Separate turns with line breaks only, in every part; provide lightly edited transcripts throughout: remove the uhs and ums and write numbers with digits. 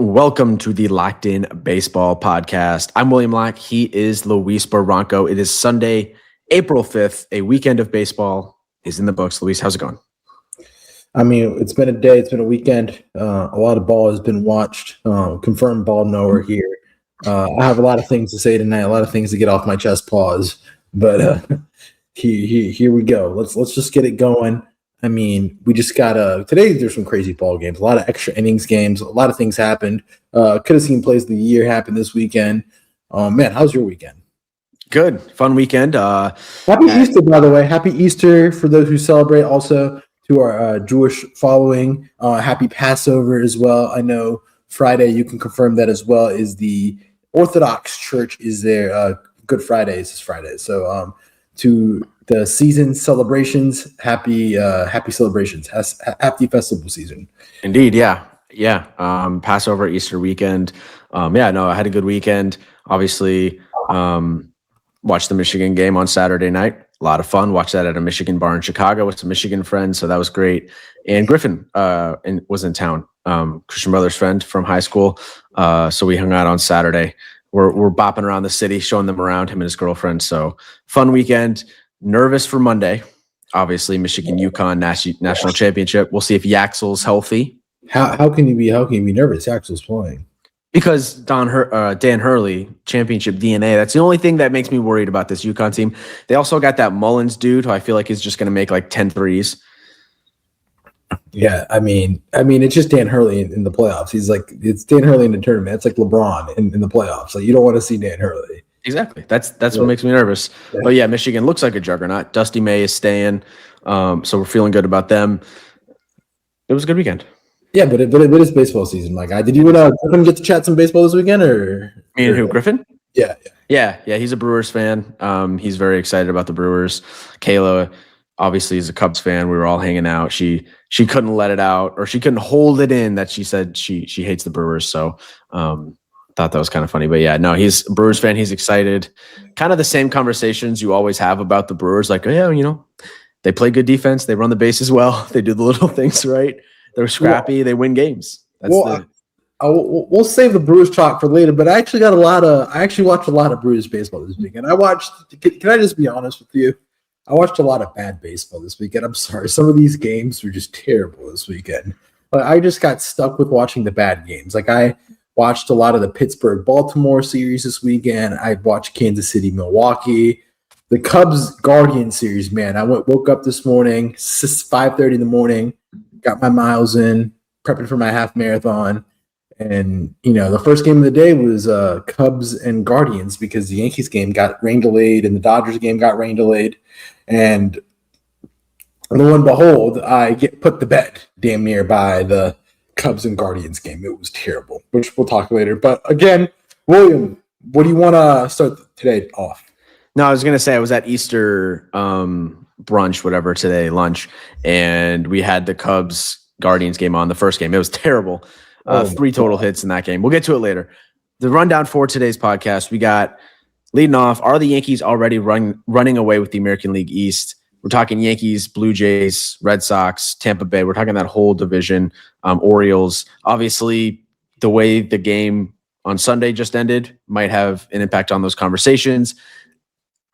Welcome to the Locked In Baseball Podcast. I'm William Locke. He is Luis Barranco. It is Sunday, April 5th. A weekend of baseball is in the books. Luis, how's it going?
I mean, it's been a day. It's been a weekend. A lot of ball has been watched. Confirmed ball knower here. I have a lot of things to say tonight. A lot of things to get off my chest. Pause. But here we go. Let's just get it going. I mean, we just got today. There's some crazy ball games. A lot of extra innings games. A lot of things happened. Could have seen plays of the year happen this weekend. Man, how's your weekend?
Good, fun weekend.
Happy Easter, by the way. Happy Easter for those who celebrate. Also to our Jewish following. Happy Passover as well. I know Friday, you can confirm that as well, is the Orthodox Church is their Good Fridays this Friday. So to the season celebrations, happy celebrations, happy festival season.
Indeed, yeah. Passover, Easter weekend. I had a good weekend. Obviously, watched the Michigan game on Saturday night. A lot of fun. Watched that at a Michigan bar in Chicago with some Michigan friends, so that was great. And Griffin was in town, Christian Brothers' friend from high school. So we hung out on Saturday. We're bopping around the city, showing them around, him and his girlfriend. So fun weekend. Nervous for Monday. Obviously, Michigan-UConn national championship. We'll see if Yaxel's healthy.
How can you be nervous? Yaxel's playing.
Because Dan Hurley, championship DNA. That's the only thing that makes me worried about this UConn team. They also got that Mullins dude who I feel like is just going to make like 10 threes.
Yeah, I mean, it's just Dan Hurley in the playoffs. It's Dan Hurley in the tournament. It's like LeBron in the playoffs. Like you don't want to see Dan Hurley.
Exactly. That's what makes me nervous. Yeah. But yeah, Michigan looks like a juggernaut. Dusty May is staying, so we're feeling good about them. It was a good weekend.
Yeah, but it is baseball season, my guy. Did you Griffin get to chat some baseball this weekend, or
me and who? Griffin?
Yeah.
He's a Brewers fan. He's very excited about the Brewers. Kayla obviously is a Cubs fan. We were all hanging out. She couldn't let it out, or she couldn't hold it in that she said she hates the Brewers. So thought that was kind of funny. But yeah, no, he's a Brewers fan. He's excited. Kind of the same conversations you always have about the Brewers. Like, they play good defense. They run the bases well. They do the little things right. They're scrappy. Yeah. They win games.
We'll save the Brewers talk for later. But I actually watched a lot of Brewers baseball this weekend. Can I just be honest with you? I watched a lot of bad baseball this weekend. I'm sorry. Some of these games were just terrible this weekend. But I just got stuck with watching the bad games. Like I watched a lot of the Pittsburgh-Baltimore series this weekend. I watched Kansas City-Milwaukee. The Cubs-Guardians series, man. I woke up this morning, 5:30 in the morning, got my miles in, prepping for my half marathon. And, the first game of the day was Cubs and Guardians because the Yankees game got rain delayed and the Dodgers game got rain delayed. And lo and behold, I put the bet damn near by the Cubs and Guardians game. It was terrible, which we'll talk later. But again, William, what do you want to start today off?
No, I was going to say I was at Easter brunch, whatever, today, lunch, and we had the Cubs-Guardians game on, the first game. It was terrible. 3 total hits in that game. We'll get to it later. The rundown for today's podcast, we got leading off, are the Yankees already running away with the American League East? We're talking Yankees, Blue Jays, Red Sox, Tampa Bay. We're talking that whole division, Orioles. Obviously, the way the game on Sunday just ended might have an impact on those conversations.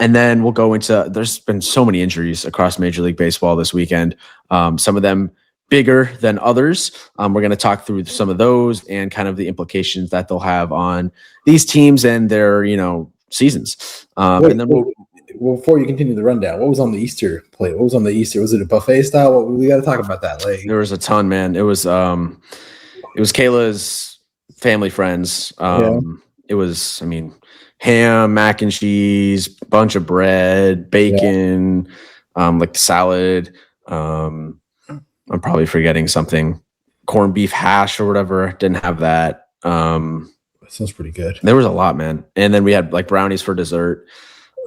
And then we'll go into, there's been so many injuries across Major League Baseball this weekend. Some of them bigger than others. We're going to talk through some of those and kind of the implications that they'll have on these teams and their, seasons. And then
before you continue the rundown, what was on the Easter plate? What was on the Easter? Was it a buffet style? We got to talk about that.
There was a ton, man. It was Kayla's family friends. It was, ham, mac and cheese, bunch of bread, bacon, like salad. I'm probably forgetting something. Corned beef hash or whatever. Didn't have that.
That sounds pretty good.
There was a lot, man. And then we had like brownies for dessert.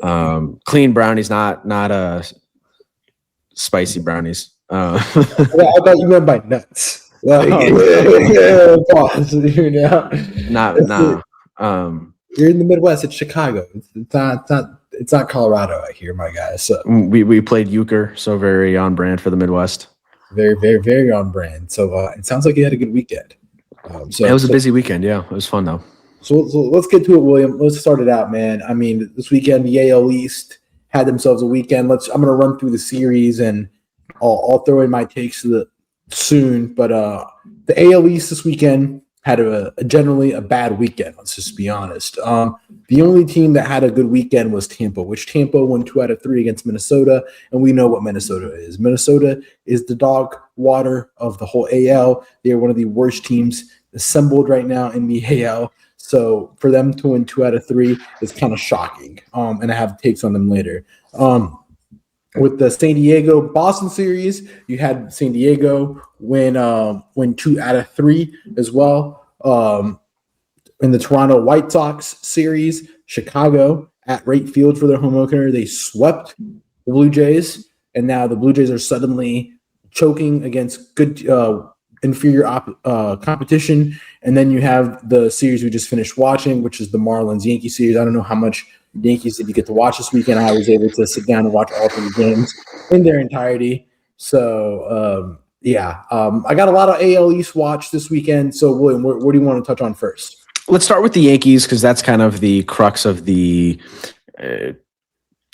Clean brownies, not spicy brownies.
I thought you meant by nuts. Like, you're in the Midwest. It's Chicago. It's not Colorado out here, my guy. So
we played euchre, so very on brand for the Midwest.
Very, very, very on brand. So it sounds like you had a good weekend.
It was a busy weekend. Yeah, it was fun though.
So let's get to it, William. Let's start it out, man. I mean, this weekend the AL East had themselves a weekend. I'm going to run through the series and I'll throw in my takes soon. But the AL East this weekend had generally a bad weekend. Let's just be honest. The only team that had a good weekend was Tampa, which Tampa won 2 out of 3 against Minnesota, and we know what Minnesota is. Minnesota is the dog water of the whole AL. They are one of the worst teams assembled right now in the AL. So for them to win 2 out of 3 is kind of shocking. And I have takes on them later. With the San Diego Boston series, you had San Diego win 2 out of 3 as well. In the Toronto White Sox series, Chicago at Wright Field for their home opener, they swept the Blue Jays, and now the Blue Jays are suddenly choking against good inferior competition. And then you have the series we just finished watching, which is the Marlins-Yankee series. I don't know how much Yankees did you get to watch this weekend. I was able to sit down and watch all 3 games in their entirety. So, I got a lot of AL East watch this weekend. So, William, where do you want to touch on first?
Let's start with the Yankees because that's kind of the crux of the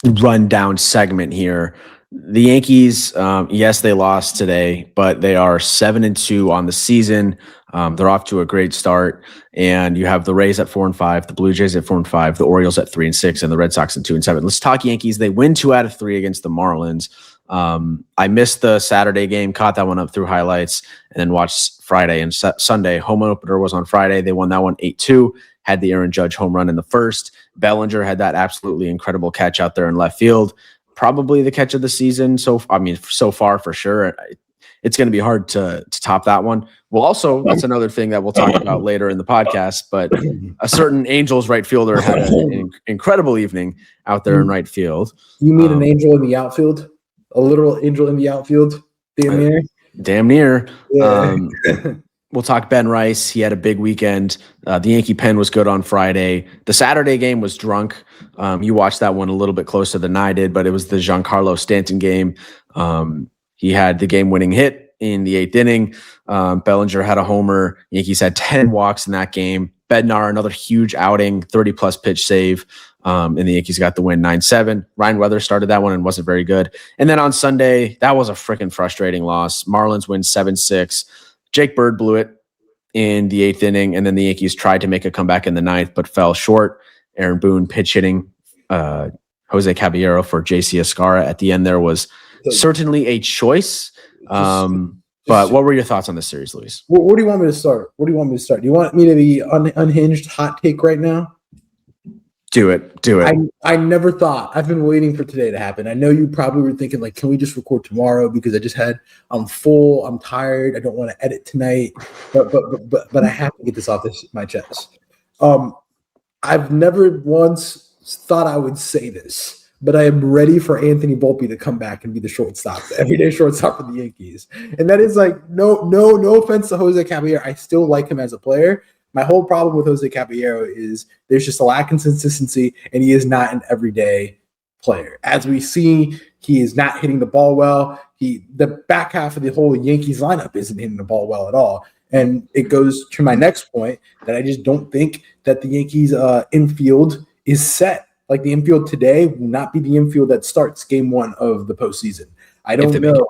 rundown segment here. The Yankees, yes, they lost today, but they are 7-2 on the season. They're off to a great start, and you have the Rays at 4-5, the Blue Jays at 4-5, the Orioles at 3-6, and the Red Sox at 2-7. Let's talk Yankees. They win 2 out of 3 against the Marlins. I missed the Saturday game, caught that one up through highlights, and then watched Friday and Sunday. Home opener was on Friday. They won that one 8-2. Had the Aaron Judge home run in the first. Bellinger had that absolutely incredible catch out there in left field. Probably the catch of the season. So far for sure. It's going to be hard to top that one. Well, also, that's another thing that we'll talk about later in the podcast, but a certain Angels right fielder had an incredible evening out there in right field.
You mean an angel in the outfield? A literal angel in the outfield? Damn near?
Damn near.
Yeah.
We'll talk Ben Rice. He had a big weekend. The Yankee pen was good on Friday. The Saturday game was drunk. You watched that one a little bit closer than I did, but it was the Giancarlo Stanton game. He had the game-winning hit in the 8th inning. Bellinger had a homer. Yankees had 10 walks in that game. Bednar, another huge outing, 30-plus pitch save. And the Yankees got the win 9-7. Ryan Weathers started that one and wasn't very good. And then on Sunday, that was a freaking frustrating loss. Marlins win 7-6. Jake Bird blew it in the 8th inning, and then the Yankees tried to make a comeback in the 9th, but fell short. Aaron Boone pitch hitting Jose Caballero for JC Escarra at the end there was certainly a choice. But what were your thoughts on this series, Luis?
Where do you want me to start? Do you want me to be unhinged hot take right now?
Do it.
I never thought. I've been waiting for today to happen. I know you probably were thinking, like, can we just record tomorrow? Because I'm full. I'm tired. I don't want to edit tonight. But I have to get this off my chest. I've never once thought I would say this, but I am ready for Anthony Volpe to come back and be the shortstop, the everyday shortstop for the Yankees. And that is like no offense to Jose Caballero. I still like him as a player. My whole problem with Jose Caballero is there's just a lack of consistency, and he is not an everyday player. As we see, he is not hitting the ball well. The back half of the whole Yankees lineup isn't hitting the ball well at all. And it goes to my next point that I just don't think that the Yankees infield is set. Like the infield today will not be the infield that starts game 1 of the postseason. I don't know.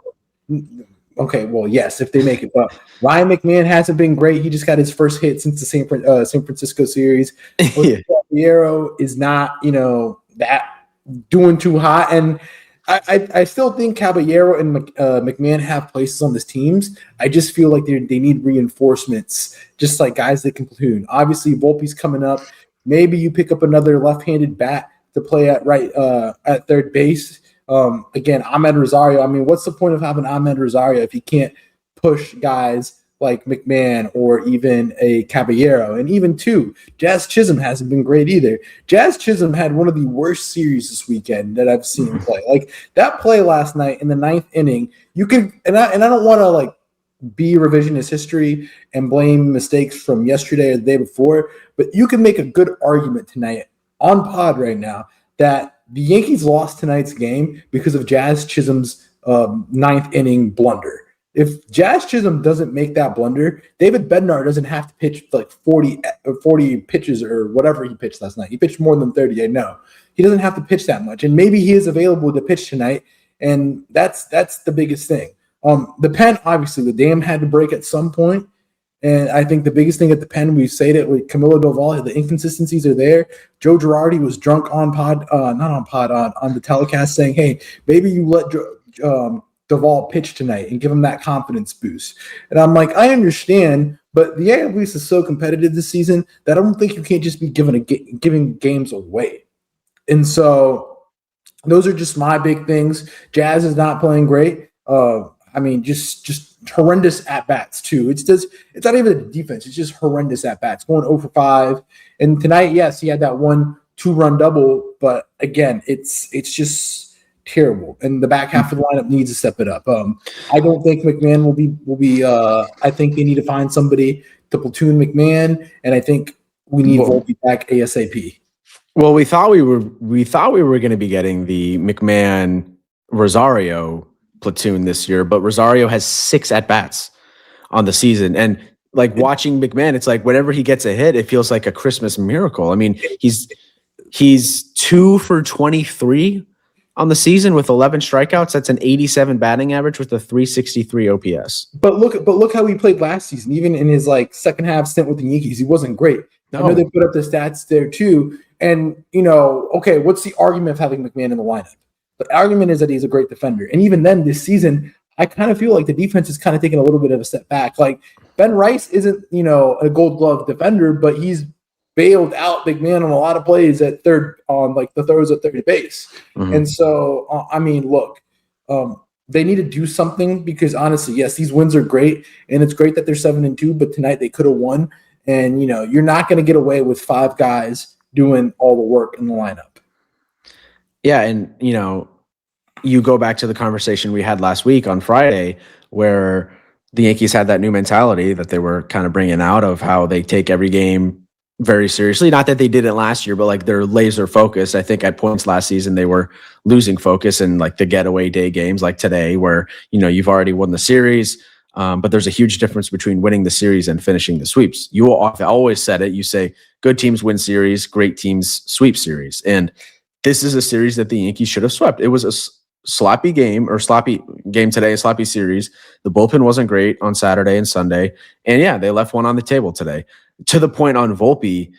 Okay, well, yes, if they make it. But Ryan McMahon hasn't been great. He just got his first hit since the San Francisco series. Caballero is not, that doing too hot. And I still think Caballero and McMahon have places on this teams. I just feel like they need reinforcements, just like guys that can platoon. Obviously, Volpe's coming up. Maybe you pick up another left-handed bat to play at third base. Again, Ahmed Rosario. I mean, what's the point of having Ahmed Rosario if you can't push guys like McMahon or even a Caballero? And even Jazz Chisholm hasn't been great either. Jazz Chisholm had one of the worst series this weekend that I've seen play. Like that play last night in the 9th inning, you could, and I don't want to be revisionist history and blame mistakes from yesterday or the day before, but you can make a good argument tonight on pod right now that the Yankees lost tonight's game because of Jazz Chisholm's 9th inning blunder. if Jazz Chisholm doesn't make that blunder, David Bednar doesn't have to pitch like 40 pitches or whatever he pitched last night. He pitched more than 30, I know. He doesn't have to pitch that much. And maybe he is available to pitch tonight, and that's the biggest thing. The pen, obviously, the dam had to break at some point. And I think the biggest thing at the pen, we say that with Camilo Doval, the inconsistencies are there. Joe Girardi was drunk on the telecast saying, hey, maybe you let Doval pitch tonight and give him that confidence boost. And I'm like, I understand, but the AL East is so competitive this season that I don't think you can't just be giving games away. And so those are just my big things. Jazz is not playing great. Just horrendous at-bats too. It's not even a defense. It's just horrendous at-bats. Going 0 for 5. And tonight, yes, he had that 1-2-run double, but again, it's just terrible. And the back half of the lineup needs to step it up. I don't think McMahon will be I think they need to find somebody to platoon McMahon, and I think we need Volpe back ASAP.
Well, we thought we were going to be getting the McMahon Rosario platoon this year, but Rosario has 6 at-bats on the season, and like watching McMahon, it's like whenever he gets a hit, it feels like a Christmas miracle. I mean, he's 2 for 23 on the season with 11 strikeouts. That's an 87 batting average with a 363 OPS.
But look how he played last season. Even in his like second half stint with the Yankees, he wasn't great. No. I know they put up the stats there too. And okay, what's the argument of having McMahon in the lineup? The argument is that he's a great defender. And even then, this season, I kind of feel like the defense is kind of taking a little bit of a step back. Like Ben Rice isn't, a Gold Glove defender, but he's bailed out McMahon on a lot of plays at third on like the throws at third base. Mm-hmm. And so, they need to do something because honestly, yes, these wins are great. And it's great that they're 7-2, but tonight they could have won. And, you're not going to get away with 5 guys doing all the work in the lineup.
Yeah, and you go back to the conversation we had last week on Friday where the Yankees had that new mentality that they were kind of bringing out of how they take every game very seriously. Not that they didn't last year, but like they're laser focused. I think at points last season they were losing focus in like the getaway day games like today where, you've already won the series, but there's a huge difference between winning the series and finishing the sweeps. I've always said it. You say good teams win series, great teams sweep series. And this is a series that the Yankees should have swept. It was a sloppy game today, a sloppy series. The bullpen wasn't great on Saturday and Sunday. And yeah, they left one on the table today. To the point on Volpe,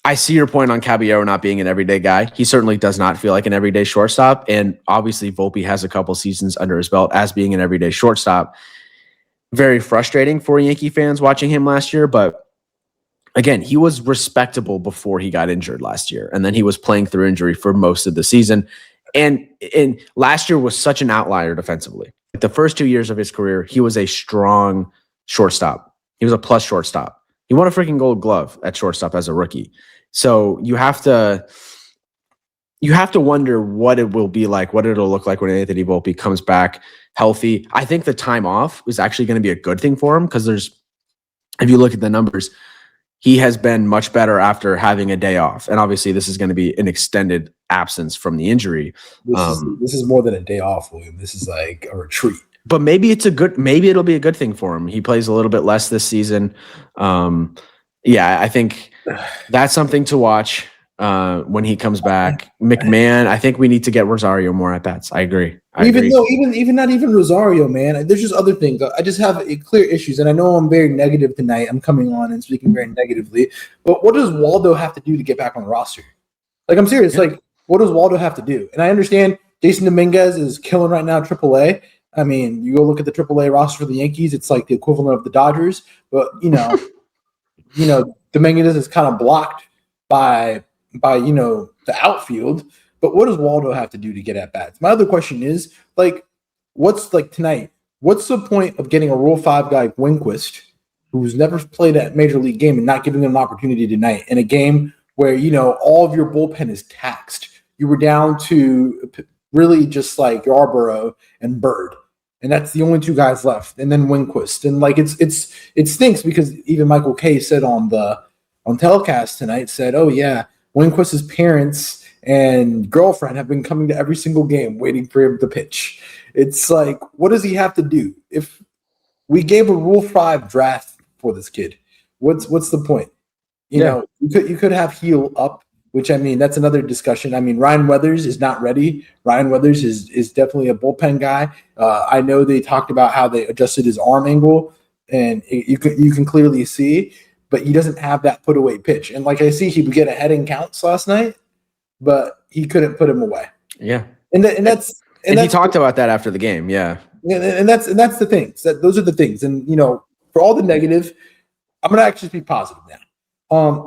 I see your point on Caballero not being an everyday guy. He certainly does not feel like an everyday shortstop. And obviously Volpe has a couple seasons under his belt as being an everyday shortstop. Very frustrating for Yankee fans watching him last year, but again, he was respectable before he got injured last year, and then he was playing through injury for most of the season. And last year was such an outlier defensively. The first 2 years of his career, he was a strong shortstop. He was a plus shortstop. He won a freaking Gold Glove at shortstop as a rookie. So you have to wonder what it will be like, what it'll look like when Anthony Volpe comes back healthy. I think the time off is actually going to be a good thing for him because if you look at the numbers, he has been much better after having a day off. And obviously this is going to be an extended absence from the injury.
This is more than a day off, William. This is like a retreat.
But maybe it'll be a good thing for him. He plays a little bit less this season. I think that's something to watch when he comes back. McMahon, I think we need to get Rosario more at bats. I agree.
Even not even Rosario, man. There's just other things. I just have clear issues, and I know I'm very negative tonight. I'm coming on and speaking very negatively. But what does Waldo have to do to get back on the roster? Like, I'm serious. Yeah. Like, what does Waldo have to do? And I understand Jason Dominguez is killing right now AAA. I mean, you go look at the AAA roster for the Yankees, it's like the equivalent of the Dodgers. But, Dominguez is kind of blocked by the outfield. But what does Waldo have to do to get at bats? My other question is, tonight, what's the point of getting a Rule 5 guy, Winquist, who's never played a major league game and not giving him an opportunity tonight in a game where, all of your bullpen is taxed? You were down to really just like Yarborough and Bird. And that's the only 2 guys left. And then Winquist. And it stinks because even Michael Kay said on telecast tonight, said, oh yeah, Winquist's parents and girlfriend have been coming to every single game waiting for him to pitch. It's like, what does he have to do? If we gave a Rule 5 draft for this kid, what's the point? You could have heel up, which, I mean, that's another discussion. I mean, Ryan Weathers is not ready. Ryan Weathers is definitely a bullpen guy. I know they talked about how they adjusted his arm angle, and you can clearly see, but he doesn't have that put away pitch. And like I see, he would get ahead in counts last night, but he couldn't put him away.
Yeah,
and he
talked about that after the game. Yeah,
and that's the things. Those are the things. And for all the negative, I'm gonna actually be positive now.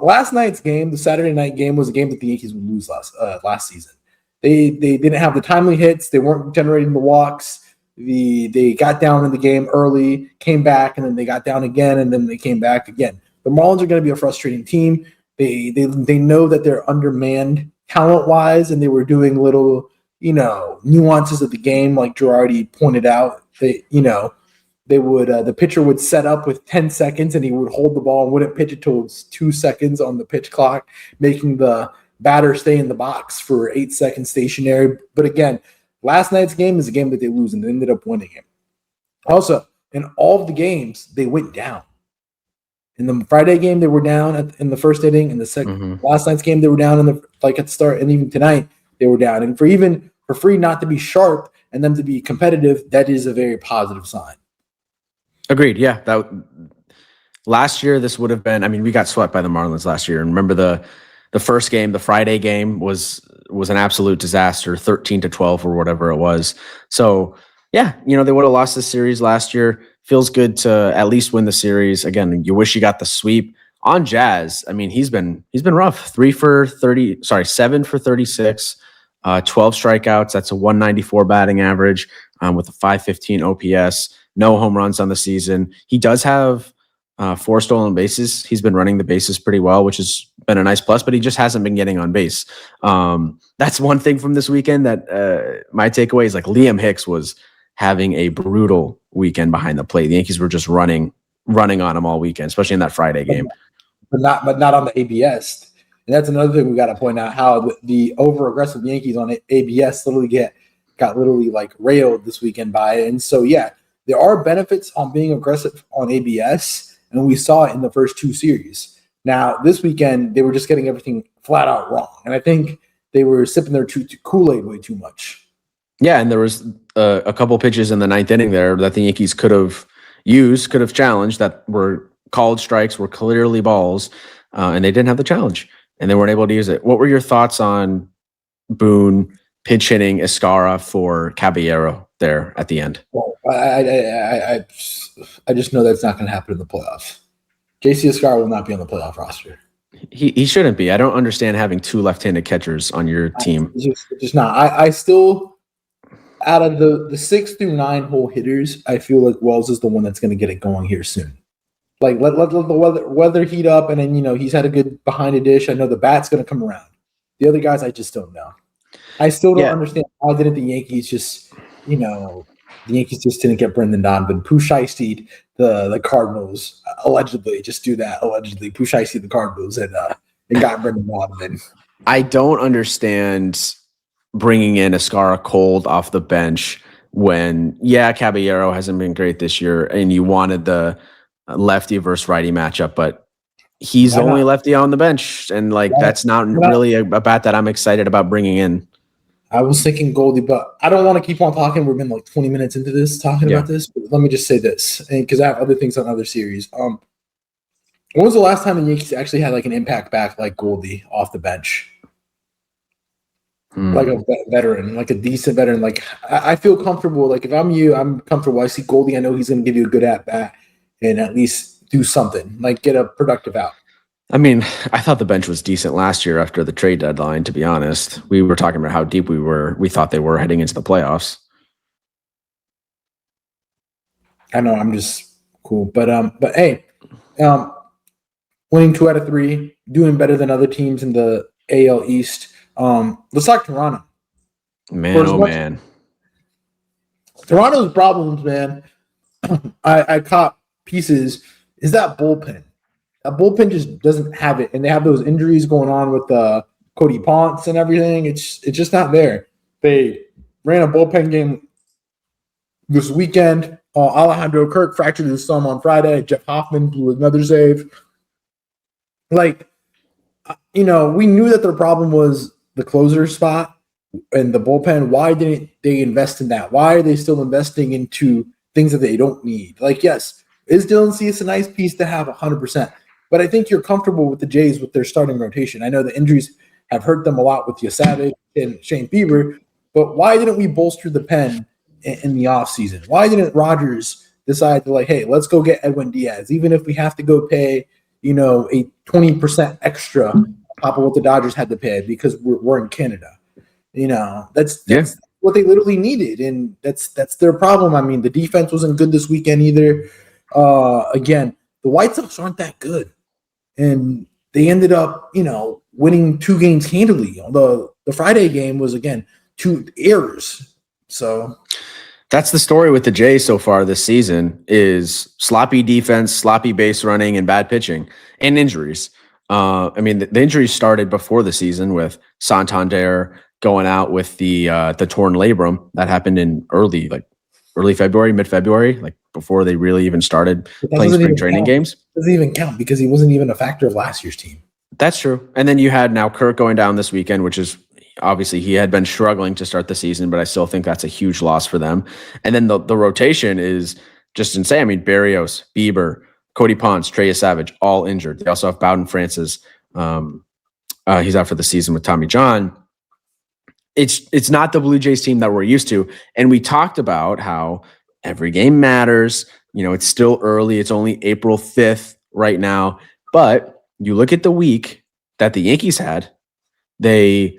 Last night's game, the Saturday night game, was a game that the Yankees would lose last season. They didn't have the timely hits. They weren't generating the walks. They got down in the game early, came back, and then they got down again, and then they came back again. The Marlins are going to be a frustrating team. They know that they're undermanned talent-wise, and they were doing little, nuances of the game, like Girardi pointed out. They would the pitcher would set up with 10 seconds, and he would hold the ball and wouldn't pitch it till it's 2 seconds on the pitch clock, making the batter stay in the box for 8 seconds stationary. But again, last night's game is a game that they lose, and they ended up winning it. Also, in all of the games, they went down. In the Friday game, they were down in the first inning. In the second, last night's game, they were down at the start, and even tonight they were down. And for Free not to be sharp and them to be competitive, that is a very positive sign.
Agreed. Yeah, last year this would have been. I mean, we got swept by the Marlins last year, and remember the first game, the Friday game, was an absolute disaster, 13-12 or whatever it was. So yeah, they would have lost the series last year. Feels good to at least win the series. Again, you wish you got the sweep. On Jazz, I mean, he's been rough. 7 for 36, 12 strikeouts. That's a 194 batting average with a 515 OPS. No home runs on the season. He does have 4 stolen bases. He's been running the bases pretty well, which has been a nice plus, but he just hasn't been getting on base. That's one thing from this weekend that my takeaway is, like, Liam Hicks was having a brutal weekend behind the plate. The Yankees were just running on him all weekend, especially in that Friday game.
But not on the ABS. And that's another thing we got to point out, how the over-aggressive Yankees on ABS got like railed this weekend by it. And so, yeah, there are benefits on being aggressive on ABS, and we saw it in the first 2 series. Now, this weekend, they were just getting everything flat out wrong. And I think they were sipping their Kool-Aid way too much. Yeah,
and there was a couple pitches in the 9th inning there that the Yankees could have challenged, that were called strikes, were clearly balls, and they didn't have the challenge, and they weren't able to use it. What were your thoughts on Boone pinch hitting Escara for Caballero there at the end?
Well, I just know that's not going to happen in the playoffs. JC Escara will not be on the playoff roster.
He shouldn't be. I don't understand having 2 left-handed catchers on your team.
Just not. I still, out of the 6 through 9 hole hitters, I feel like Wells is the one that's going to get it going here soon. Like, let the weather heat up, and then, he's had a good behind a dish. I know the bat's going to come around. The other guys, I just don't know. I still don't understand why didn't the Yankees just, the Yankees just didn't get Brendan Donovan. Pusheisty, the Cardinals, allegedly, just do that, allegedly. Pusheisty the Cardinals, and got Brendan Donovan.
I don't understand bringing in Escara cold off the bench when, Caballero hasn't been great this year, and you wanted the lefty versus righty matchup, but he's the only lefty on the bench, and that's not really a bat that I'm excited about bringing in.
I was thinking Goldie, but I don't want to keep on talking. We've been like 20 minutes into this talking about this, but let me just say this, because I have other things on other series. When was the last time the Yankees actually had like an impact back like Goldie off the bench? Like a veteran, like a decent veteran. Like, I feel comfortable. Like, if I'm you, I'm comfortable. I see Goldie, I know he's going to give you a good at bat and at least do something, like get a productive out.
I mean, I thought the bench was decent last year after the trade deadline, to be honest. We were talking about how deep we thought they were heading into the playoffs.
I know, I'm just cool. But hey, winning 2 out of 3, doing better than other teams in the AL East. Let's talk Toronto.
Man.
Toronto's problems, man. I caught pieces. Is that bullpen? That bullpen just doesn't have it, and they have those injuries going on with Cody Ponce and everything. It's just not there. They ran a bullpen game this weekend. Alejandro Kirk fractured his thumb on Friday. Jeff Hoffman blew another save. Like, we knew that their problem was the closer spot and the bullpen. Why didn't they invest in that? Why are they still investing into things that they don't need? Like, yes, is Dylan Cease a nice piece to have 100%? But I think you're comfortable with the Jays with their starting rotation. I know the injuries have hurt them a lot with Savage and Shane Bieber, but why didn't we bolster the pen in the offseason? Why didn't Rodgers decide to hey, let's go get Edwin Diaz, even if we have to go pay, a 20% extra on top of what the Dodgers had to pay because we're in Canada. That's what they literally needed, and that's their problem. I mean, the defense wasn't good this weekend either. Again, the White Sox aren't that good, and they ended up, winning 2 games handily. The Friday game was, again, 2 errors. So
that's the story with the Jays so far this season is sloppy defense, sloppy base running, and bad pitching and injuries. I mean, the injuries started before the season with Santander going out with the torn labrum. That happened in early February, mid-February, before they really even started playing spring training games.
Doesn't even count because he wasn't even a factor of last year's team.
That's true. And then you had now Kirk going down this weekend, which is obviously he had been struggling to start the season, but I still think that's a huge loss for them. And then the rotation is just insane. I mean, Berrios, Bieber, Cody Ponce, Trey Savage, all injured. They also have Bowden Francis. He's out for the season with Tommy John. It's not the Blue Jays team that we're used to. And we talked about how every game matters. It's still early. It's only April 5th right now. But you look at the week that the Yankees had, who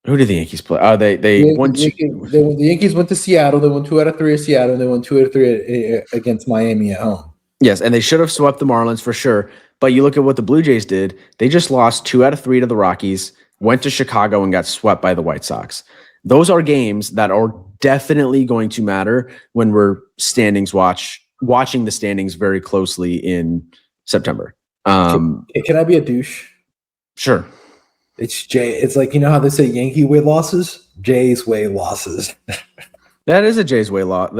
did the Yankees play? They won.
The Yankees went to Seattle. They won 2 out of 3 at Seattle. And they won 2 out of 3 against Miami at home.
Yes, and they should have swept the Marlins for sure. But you look at what the Blue Jays did. They just lost 2 out of 3 to the Rockies, went to Chicago, and got swept by the White Sox. Those are games that are definitely going to matter when we're watching the standings very closely in September.
Can I be a douche?
Sure.
It's like, how they say Yankee way losses? Jays way losses.
That is a Jays way loss.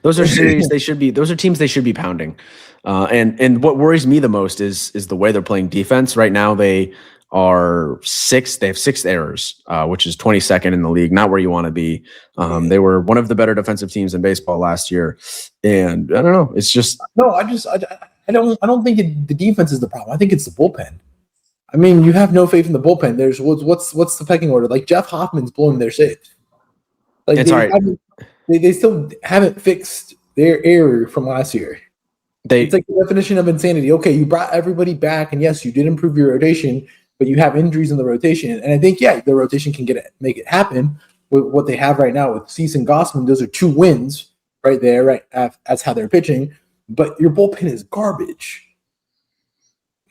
Those are series those are teams they should be pounding. And what worries me the most is the way they're playing defense. Right now they are 6th. They have 6 errors, which is 22nd in the league, not where you want to be. They were one of the better defensive teams in baseball last year. And I don't know. It's just I don't think the defense is the problem. I think it's the bullpen. I mean, you have no faith in the bullpen. There's what's the pecking order? Jeff Hoffman's blowing their saves. They still haven't fixed their error from last year. It's like the definition of insanity. Okay, you brought everybody back, and yes, you did improve your rotation, but you have injuries in the rotation. And I think, the rotation can make it happen with what they have right now with Cease and Gossman. Those are 2 wins right there, right? That's how they're pitching. But your bullpen is garbage.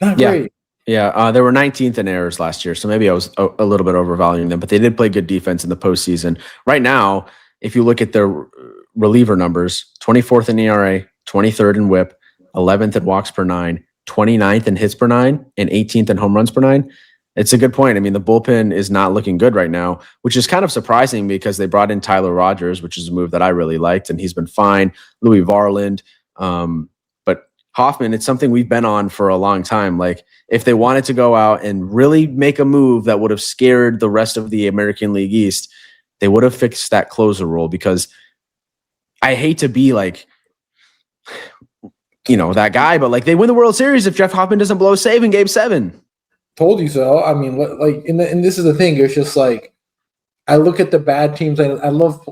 Not great. Yeah, they were 19th in errors last year, so maybe I was a little bit overvaluing them, but they did play good defense in the postseason. Right now, if you look at their reliever numbers, 24th in ERA, 23rd in WHIP, 11th in walks per 9, 29th in hits per 9, and 18th in home runs per 9. It's a good point. I mean, the bullpen is not looking good right now, which is kind of surprising because they brought in Tyler Rogers, which is a move that I really liked, and he's been fine. Louis Varland. But Hoffman, it's something we've been on for a long time. If they wanted to go out and really make a move that would have scared the rest of the American League East, they would have fixed that closer role, because I hate to be that guy, but they win the World Series if Jeff Hoffman doesn't blow a save in Game 7.
Told you so. I mean, and this is the thing. It's just I look at the bad teams. I love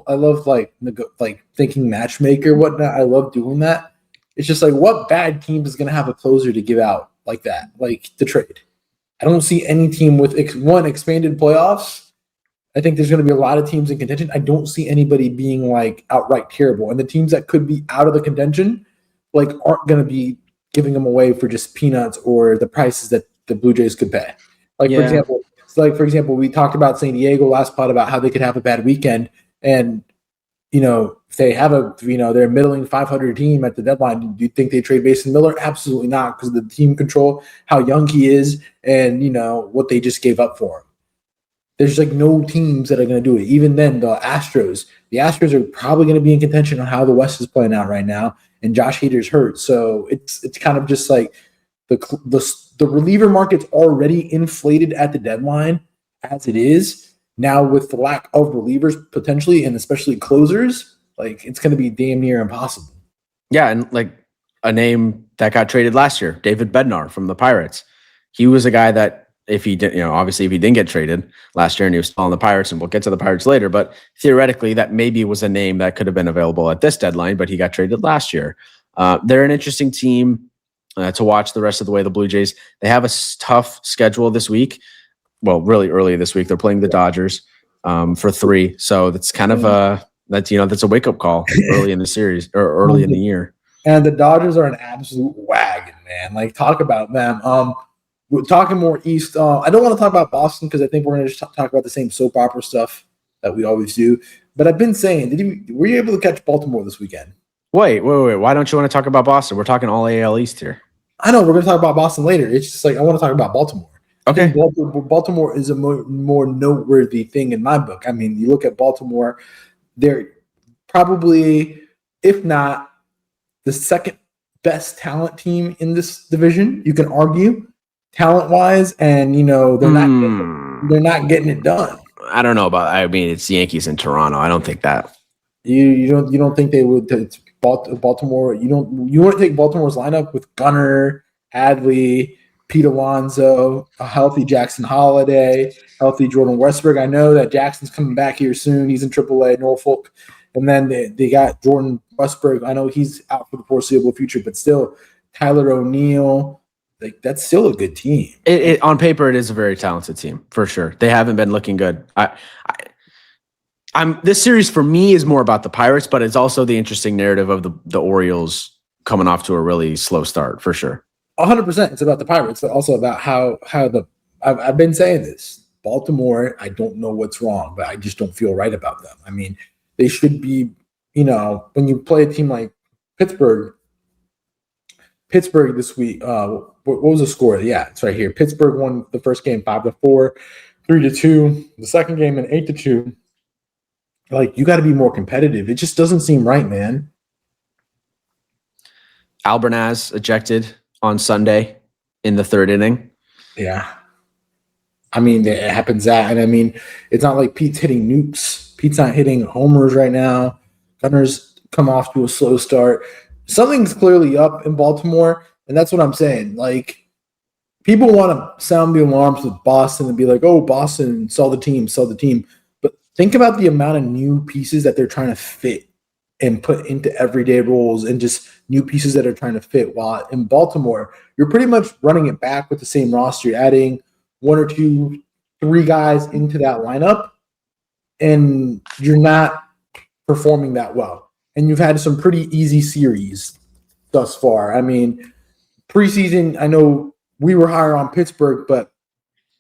thinking matchmaker, whatnot. I love doing that. It's just what bad team is going to have a closer to give out like that, the trade? I don't see any team with expanded playoffs. I think there's going to be a lot of teams in contention. I don't see anybody being outright terrible, and the teams that could be out of the contention aren't going to be giving them away for just peanuts or the prices that the Blue Jays could pay. For example, we talked about San Diego last pod about how they could have a bad weekend and they have they're a middling 500 team at the deadline, do you think they trade Mason Miller? Absolutely not, because the team control, how young he is, and what they just gave up for him. There's like no teams that are going to do it. Even then, the Astros are probably going to be in contention on how the West is playing out right now, and Josh Hader's hurt, so it's kind of just like the reliever market's already inflated at the deadline as it is. Now with the lack of relievers potentially, and especially closers, like it's going to be damn near impossible.
Yeah, and like a name that got traded last year, David Bednar from the Pirates. He was a guy that if he did, obviously if he didn't get traded last year and he was still on the Pirates, and we'll get to the Pirates later, but theoretically that maybe was a name that could have been available at this deadline, but he got traded last year. They're an interesting team to watch the rest of the way. The Blue Jays, they have a tough schedule this week. Well, really early this week, they're playing the Dodgers for 3. So that's kind of that's a wake up call early in the series or early in the year.
And the Dodgers are an absolute wagon, man. Like, talk about them. We're talking more East. I don't want to talk about Boston because I think we're going to just talk about the same soap opera stuff that we always do. But I've been saying, were you able to catch Baltimore this weekend?
Wait. Why don't you want to talk about Boston? We're talking all AL East here.
I know we're going to talk about Boston later. It's just like I want to talk about Baltimore.
Okay.
Baltimore is a more noteworthy thing in my book. I mean, you look at Baltimore, they're probably, if not the second best talent team in this division, you can argue, talent-wise, and they're not getting it done.
I don't know about. I mean, it's the Yankees in Toronto. I don't think that.
You don't think they would? Baltimore. You want to take Baltimore's lineup with Gunnar, Adley, Pete Alonso, a healthy Jackson Holiday, healthy Jordan Westbrook. I know that Jackson's coming back here soon. He's in AAA, Norfolk. And then they got Jordan Westbrook. I know he's out for the foreseeable future, but still, Tyler O'Neill. Like, that's still a good team.
On paper, it is a very talented team for sure. They haven't been looking good. This series for me is more about the Pirates, but it's also the interesting narrative of the Orioles coming off to a really slow start for sure.
100%. It's about the Pirates, but also about how I've been saying this. Baltimore, I don't know what's wrong, but I just don't feel right about them. I mean, they should be, when you play a team like Pittsburgh this week, what was the score? Yeah, it's right here. Pittsburgh won the first game 5-4, 3-2, the second game and 8-2. Like, you got to be more competitive. It just doesn't seem right, man.
Albernaz ejected on Sunday in the 3rd inning.
Yeah. I mean, it happens that. And I mean, it's not like Pete's hitting nukes. Pete's not hitting homers right now. Gunnar's come off to a slow start. Something's clearly up in Baltimore, and that's what I'm saying. Like, people want to sound the alarms with Boston and be like, oh, Boston, sell the team. But think about the amount of new pieces that they're trying to fit and put into everyday roles, and just new pieces that are trying to fit. While in Baltimore, you're pretty much running it back with the same roster. You're adding 1 or 2, 3 guys into that lineup, and you're not performing that well. And you've had some pretty easy series thus far. I mean, preseason, I know we were higher on Pittsburgh, but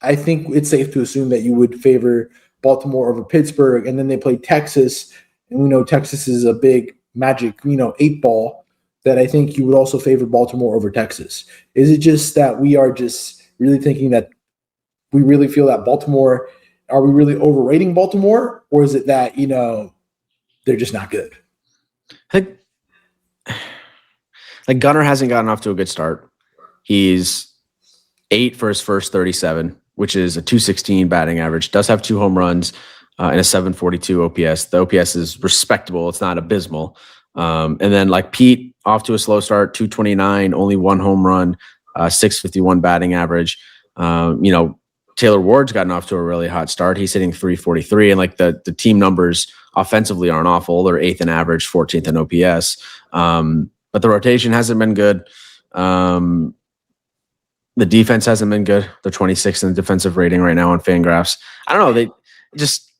I think it's safe to assume that you would favor Baltimore over Pittsburgh. And then they played Texas, and we know Texas is a big magic, 8 ball, that I think you would also favor Baltimore over Texas. Is it just that we are just really thinking that we really feel that Baltimore, are we really overrating Baltimore? Or is it that, they're just not good?
I think like Gunnar hasn't gotten off to a good start. He's 8 for his first 37, which is a 216 batting average. Does have 2 home runs and a 742 OPS. The OPS is respectable. It's not abysmal. And then like Pete off to a slow start, 229, only 1 home run, 651 batting average. Taylor Ward's gotten off to a really hot start. He's hitting 343, and like the team numbers offensively aren't awful. They're 8th in average, 14th in OPS. But the rotation hasn't been good. The defense hasn't been good. They're 26th in the defensive rating right now on Fangraphs. I don't know. They just,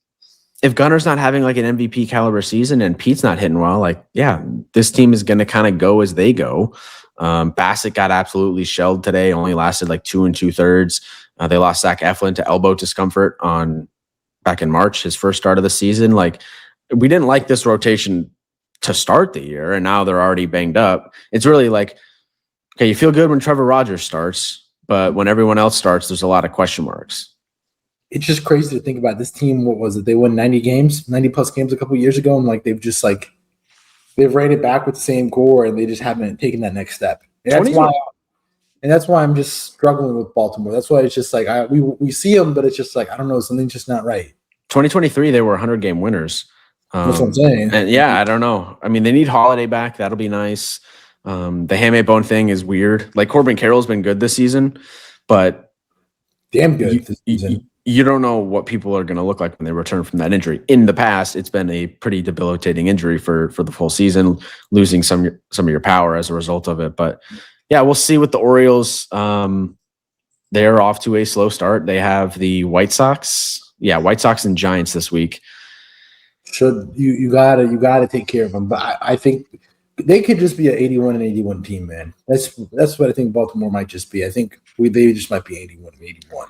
if Gunner's not having like an MVP caliber season and Pete's not hitting well, like, yeah, this team is going to kind of go as they go. Bassett got absolutely shelled today. Only lasted like 2 2/3. They lost Zach Eflin to elbow discomfort back in March, his first start of the season. Like, we didn't like this rotation to start the year, and now they're already banged up. It's really like, okay, you feel good when Trevor Rogers starts, but when everyone else starts, there's a lot of question marks.
It's just crazy to think about this team. What was it? They won 90 plus games a couple of years ago, and like they've ran it back with the same core, and they just haven't taken that next step. And that's why I'm just struggling with Baltimore. That's why it's just like we see them, but it's just like I don't know, something's just not right.
2023, they were 100-game winners.
That's what I'm saying.
And yeah, I don't know. I mean, they need Holiday back. That'll be nice. The hamate bone thing is weird. Like Corbin Carroll's been good this season, but
damn good this season.
You don't know what people are going to look like when they return from that injury. In the past, it's been a pretty debilitating injury for the full season, losing some of your power as a result of it. But yeah, we'll see with the Orioles. They're off to a slow start. They have the White Sox. Yeah, White Sox and Giants this week.
You gotta take care of them. But I think they could just be an 81-81 team, man. That's what I think Baltimore might just be. I think they just might be 81-81.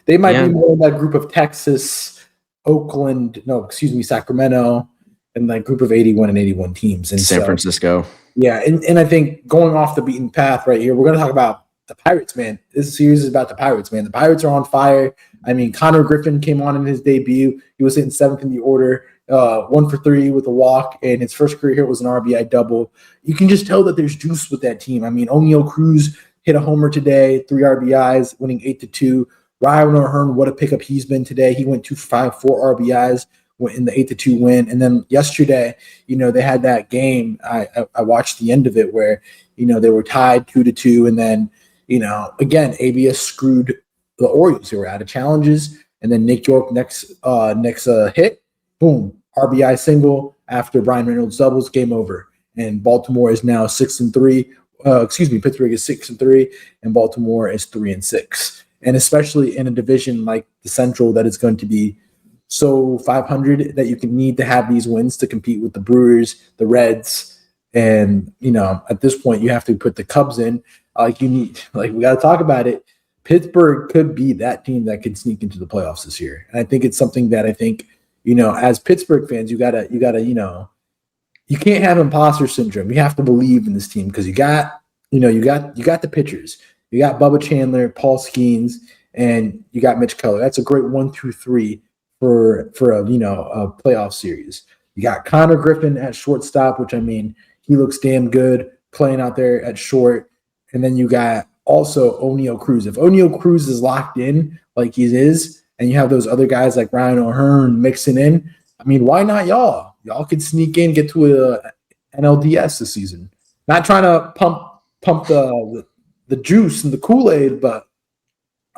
They might be more in that group of Texas, Sacramento, and that group of 81-81 teams. And
San Francisco.
Yeah, and I think going off the beaten path right here, we're going to talk about the Pirates, man. This series is about the Pirates, man. The Pirates are on fire. I mean, Connor Griffin came on in his debut. He was hitting 7th in the order, 1 for 3 with a walk, and his first career hit was an RBI double. You can just tell that there's juice with that team. I mean, O'Neal Cruz hit a homer today, 3 RBIs, winning 8-2. Ryan O'Hearn, what a pickup he's been today. He went 2 for 5, 4 RBIs in the 8-2 win. And then yesterday, they had that game. I watched the end of it where, they were tied 2-2. And then, again, ABS screwed the Orioles. They were out of challenges. And then Nick York next hit, boom, RBI single after Brian Reynolds doubles, game over. And Baltimore is now 6-3. Pittsburgh is 6-3, and Baltimore is 3-6. And especially in a division like the Central that is going to be so 500 that you can need to have these wins to compete with the Brewers, the Reds, and at this point you have to put the Cubs in. We got to talk about it. Pittsburgh could be that team that could sneak into the playoffs this year, and I think it's something that I think as Pittsburgh fans you gotta you can't have imposter syndrome. You have to believe in this team because you got the pitchers. You got Bubba Chandler, Paul Skeens, and you got Mitch Keller. That's a great 1-2-3 for a playoff series. You got Connor Griffin at shortstop, which he looks damn good playing out there at short. And then you got also O'Neal Cruz. If O'Neal Cruz is locked in like he is, and you have those other guys like Ryan O'Hearn mixing in, why not y'all? Y'all could sneak in, get to a NLDS this season. Not trying to pump the juice and the Kool-Aid, but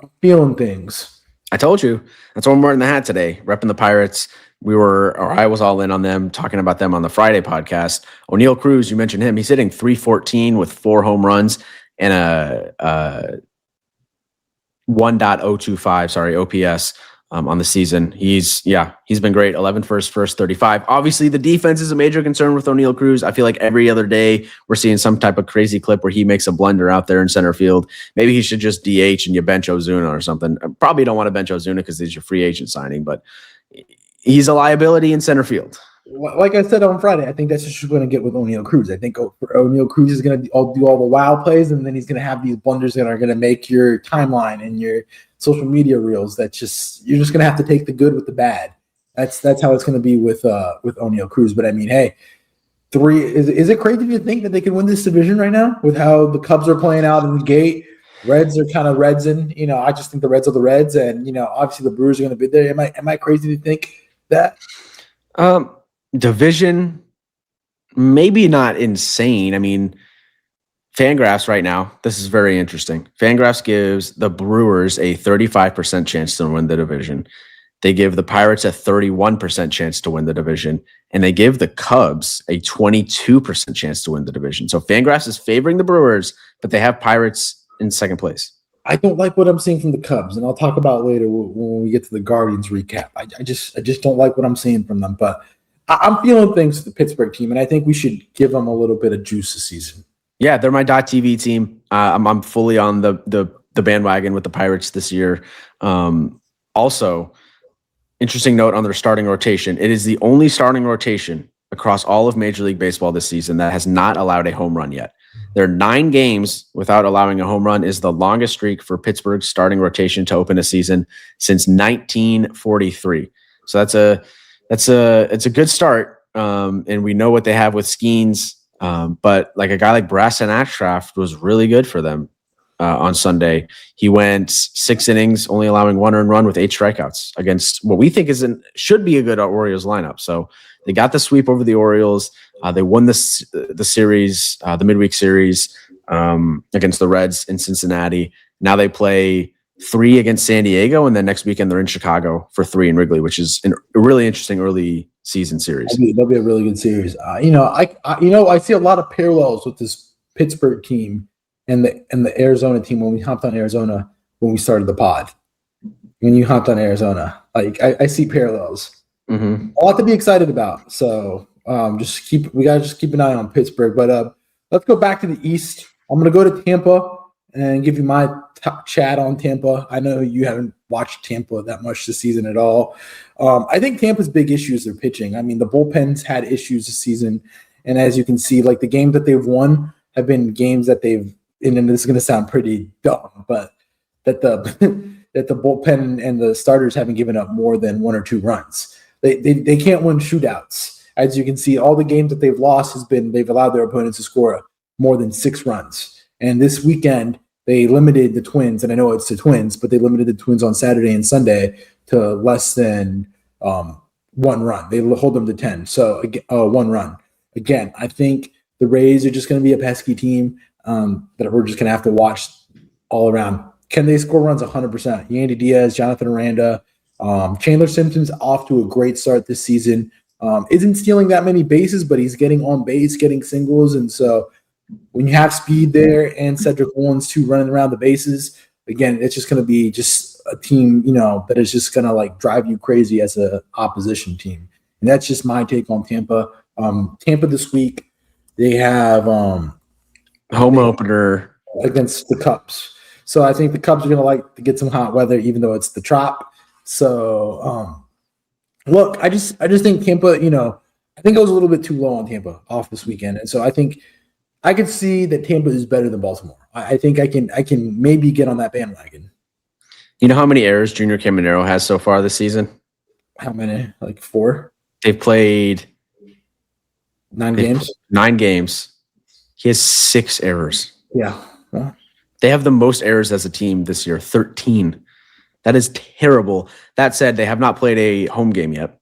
I'm feeling things.
I told you. That's why I'm wearing the hat today, repping the Pirates. I was all in on them, talking about them on the Friday podcast. O'Neal Cruz, you mentioned him. He's hitting .314 with 4 home runs and a 1.025, OPS on the season. He's been great. 11 for his first 35. Obviously, the defense is a major concern with O'Neal Cruz. I feel like every other day we're seeing some type of crazy clip where he makes a blunder out there in center field. Maybe he should just DH and you bench Ozuna or something. I probably don't want to bench Ozuna because he's your free agent signing, but he's a liability in center field.
Like I said on Friday, I think that's what you're going to get with O'Neal Cruz. I think O'Neal Cruz is going to do all the wild plays, and then he's going to have these blunders that are going to make your timeline and your social media reels. You're just going to have to take the good with the bad. That's how it's going to be with O'Neal Cruz. But hey, is it crazy to think that they can win this division right now with how the Cubs are playing out in the gate? Reds are kind of Redsing. I just think the Reds are the Reds, and obviously the Brewers are going to be there. Am I crazy to think that?
Division, maybe not insane. Fangraphs right now, this is very interesting. Fangraphs gives the Brewers a 35% chance to win the division. They give the Pirates a 31% chance to win the division, and they give the Cubs a 22% chance to win the division. So Fangraphs is favoring the Brewers, but they have Pirates in second place.
I don't like what I'm seeing from the Cubs, and I'll talk about it later when we get to the Guardians recap. I just don't like what I'm seeing from them, but I'm feeling things for the Pittsburgh team, and I think we should give them a little bit of juice this season.
Yeah, they're my .TV team. I'm fully on the bandwagon with the Pirates this year. Also, interesting note on their starting rotation. It is the only starting rotation across all of Major League Baseball this season that has not allowed a home run yet. Their 9 games without allowing a home run is the longest streak for Pittsburgh's starting rotation to open a season since 1943. So it's a good start. And we know what they have with Skeens. But like a guy like Brass and Ashcraft was really good for them on Sunday. He went 6 innings, only allowing 1 earned run with 8 strikeouts against what we think should be a good Orioles lineup. So they got the sweep over the Orioles. They won the series, the midweek series against the Reds in Cincinnati. Now they play 3 against San Diego, and then next weekend they're in Chicago for 3 in Wrigley, which is a really interesting early season series.
That'll be a really good series. I see a lot of parallels with this Pittsburgh team and the Arizona team when we hopped on Arizona when we started the pod. When you hopped on Arizona, I see parallels.
Mm-hmm.
A lot to be excited about. So we gotta just keep an eye on Pittsburgh. But let's go back to the East. I'm gonna go to Tampa and give you my top chat on Tampa. I know you haven't watched Tampa that much this season at all. I think Tampa's big issue is their pitching. I mean, the bullpen's had issues this season, and as you can see, like the games that they've won have been games that they've. And this is going to sound pretty dumb, but that the that the bullpen and the starters haven't given up more than 1 or 2 runs. They can't win shootouts. As you can see, all the games that they've lost they've allowed their opponents to score more than 6 runs. And this weekend they limited the Twins, and I know it's the Twins, but they limited the Twins on Saturday and Sunday to less than 1 run. They hold them to 10, so 1 run. Again, I think the Rays are just going to be a pesky team. That we're just going to have to watch all around. Can they score runs 100%? Yandy Diaz, Jonathan Aranda, Chandler Simpson's off to a great start this season. Isn't stealing that many bases, but he's getting on base, getting singles. And so when you have speed there and Cedric Mullins too running around the bases, again, it's just going to be just a team, that is just going to drive you crazy as an opposition team. And that's just my take on Tampa. Tampa this week, they have
home opener
against the Cubs. So I think the Cubs are going to like to get some hot weather, even though it's the Trop. So, look, I just think Tampa, I think I was a little bit too low on Tampa off this weekend. And so I think I could see that Tampa is better than Baltimore. I think I can maybe get on that bandwagon.
You know how many errors Junior Caminero has so far this season?
How many? 4?
They've played
9 games?
9 games. He has 6 errors.
Yeah. Well,
they have the most errors as a team this year, 13. That is terrible. That said, they have not played a home game yet.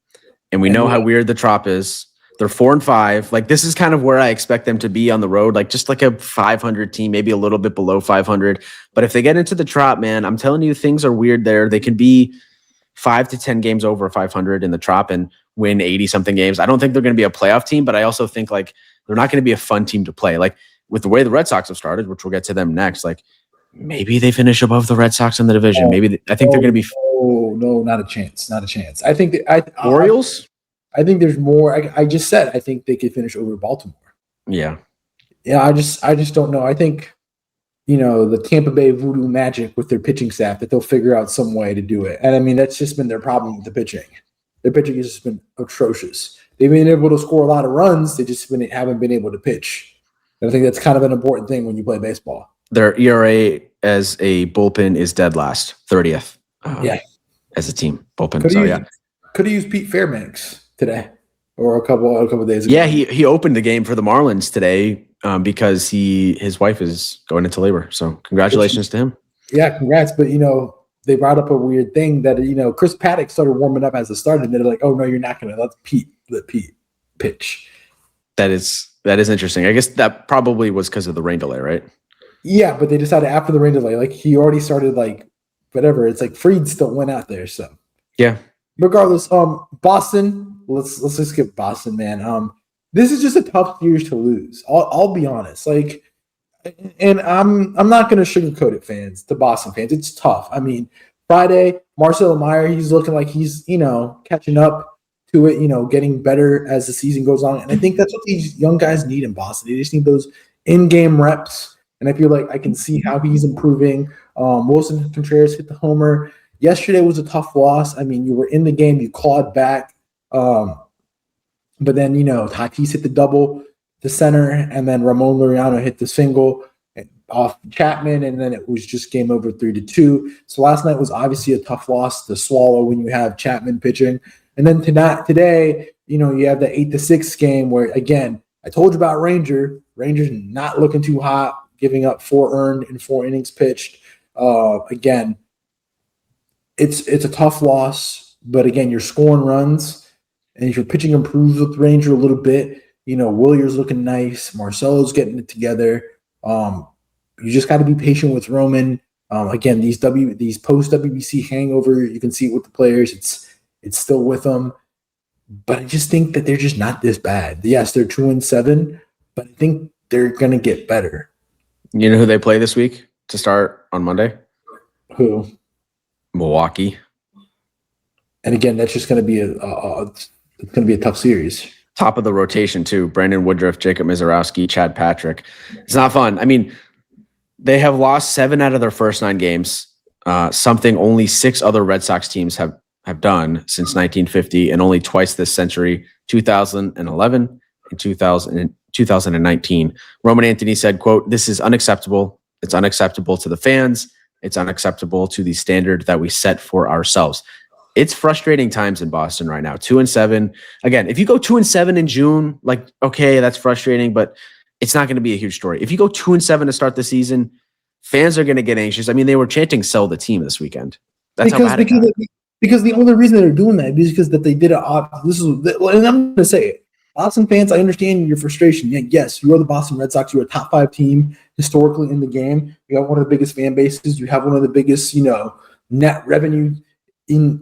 And we know how weird the Trop is. They're 4-5. This is kind of where I expect them to be on the road, just like a 500 team, maybe a little bit below 500. But if they get into the Trop, man, I'm telling you, things are weird there. They can be 5 to 10 games over 500 in the Trop and win 80-something games. I don't think they're going to be a playoff team, but I also think, they're not going to be a fun team to play. With the way the Red Sox have started, which we'll get to them next, maybe they finish above the Red Sox in the division. I think they're going to be.
Oh no, not a chance. Not a chance. I think
Orioles.
I think there's more. I just said I think they could finish over Baltimore.
Yeah.
Yeah. I just don't know. I think the Tampa Bay voodoo magic with their pitching staff that they'll figure out some way to do it. And I mean that's just been their problem with the pitching. Their pitching has just been atrocious. They've been able to score a lot of runs. They just haven't been able to pitch. And I think that's kind of an important thing when you play baseball.
Their ERA as a bullpen is dead last, 30th. As a team bullpen.
Could have used Pete Fairbanks today or a couple of days ago.
Yeah, he opened the game for the Marlins today because his wife is going into labor. So congratulations to him.
Yeah, congrats. But they brought up a weird thing that Chris Paddock started warming up as a starter, and they're like, "Oh no, you're not going to let Pete pitch." That
is interesting. I guess that probably was because of the rain delay, right?
Yeah, but they decided after the rain delay, he already started whatever. It's Fried still went out there, so
yeah.
Regardless, Boston. Let's just skip Boston, man. This is just a tough series to lose. I'll be honest. And I'm not going to sugarcoat it, fans. To Boston fans, it's tough. I mean, Friday, Marcelo Meyer, he's looking like he's catching up to it, getting better as the season goes on. And I think that's what these young guys need in Boston. They just need those in-game reps. And I feel like I can see how he's improving. Wilson Contreras hit the homer. Yesterday was a tough loss. I mean, you were in the game. You clawed back. But then, Tatis hit the double to center, and then Ramon Laureano hit the single off Chapman, and then it was just game over 3-2. So last night was obviously a tough loss to swallow when you have Chapman pitching. And then today, you have the 8-6 game where, again, I told you about Rangers not looking too hot, giving up 4 earned in 4 innings pitched. Again, it's a tough loss, but again, you're scoring runs, and if your pitching improves with Ranger a little bit, Willier's looking nice, Marcelo's getting it together. You just got to be patient with Roman. Again, these post WBC hangover, you can see it with the players. It's still with them, but I just think that they're just not this bad. Yes, they're 2-7, but I think they're gonna get better.
You know who they play this week to start on Monday?
Who?
Milwaukee.
And again, that's just gonna be a tough series.
Top of the rotation too: Brandon Woodruff, Jacob Mizorowski, Chad Patrick. It's not fun. I mean, they have lost 7 out of their first 9 games. Something only 6 other Red Sox teams have done since 1950, and only twice this century, 2011 and 2019. Roman Anthony said, quote, "This is unacceptable. It's unacceptable to the fans. It's unacceptable to the standard that we set for ourselves." It's frustrating times in Boston right now. 2-7. Again, if you go 2-7 in June, okay, that's frustrating, but it's not going to be a huge story. If you go 2-7 to start the season, fans are going to get anxious. I mean, they were chanting "sell the team" this weekend. That's how bad it got.
Because the only reason they're doing that is because that they did it. And I'm going to say it. Boston fans, I understand your frustration. Yes, you are the Boston Red Sox. You're a top 5 team historically in the game. You have one of the biggest fan bases. You have one of the biggest, net revenue in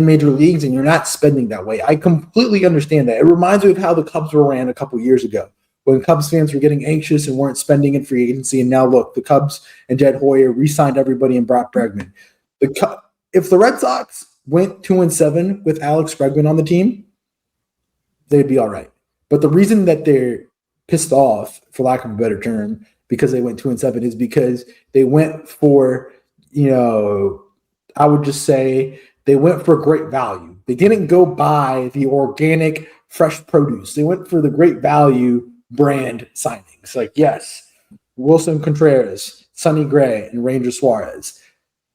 major leagues, and you're not spending that way. I completely understand that. It reminds me of how the Cubs were ran a couple years ago, when Cubs fans were getting anxious and weren't spending in free agency. And now look, the Cubs and Jed Hoyer re-signed everybody and Brock Bregman. If the Red Sox went 2-7 with Alex Bregman on the team, they'd be all right. But the reason that they're pissed off, for lack of a better term, because they went 2-7 is because they went for, I would just say they went for great value. They didn't go buy the organic, fresh produce. They went for the great value brand signings. Yes, Wilson Contreras, Sonny Gray, and Ranger Suarez.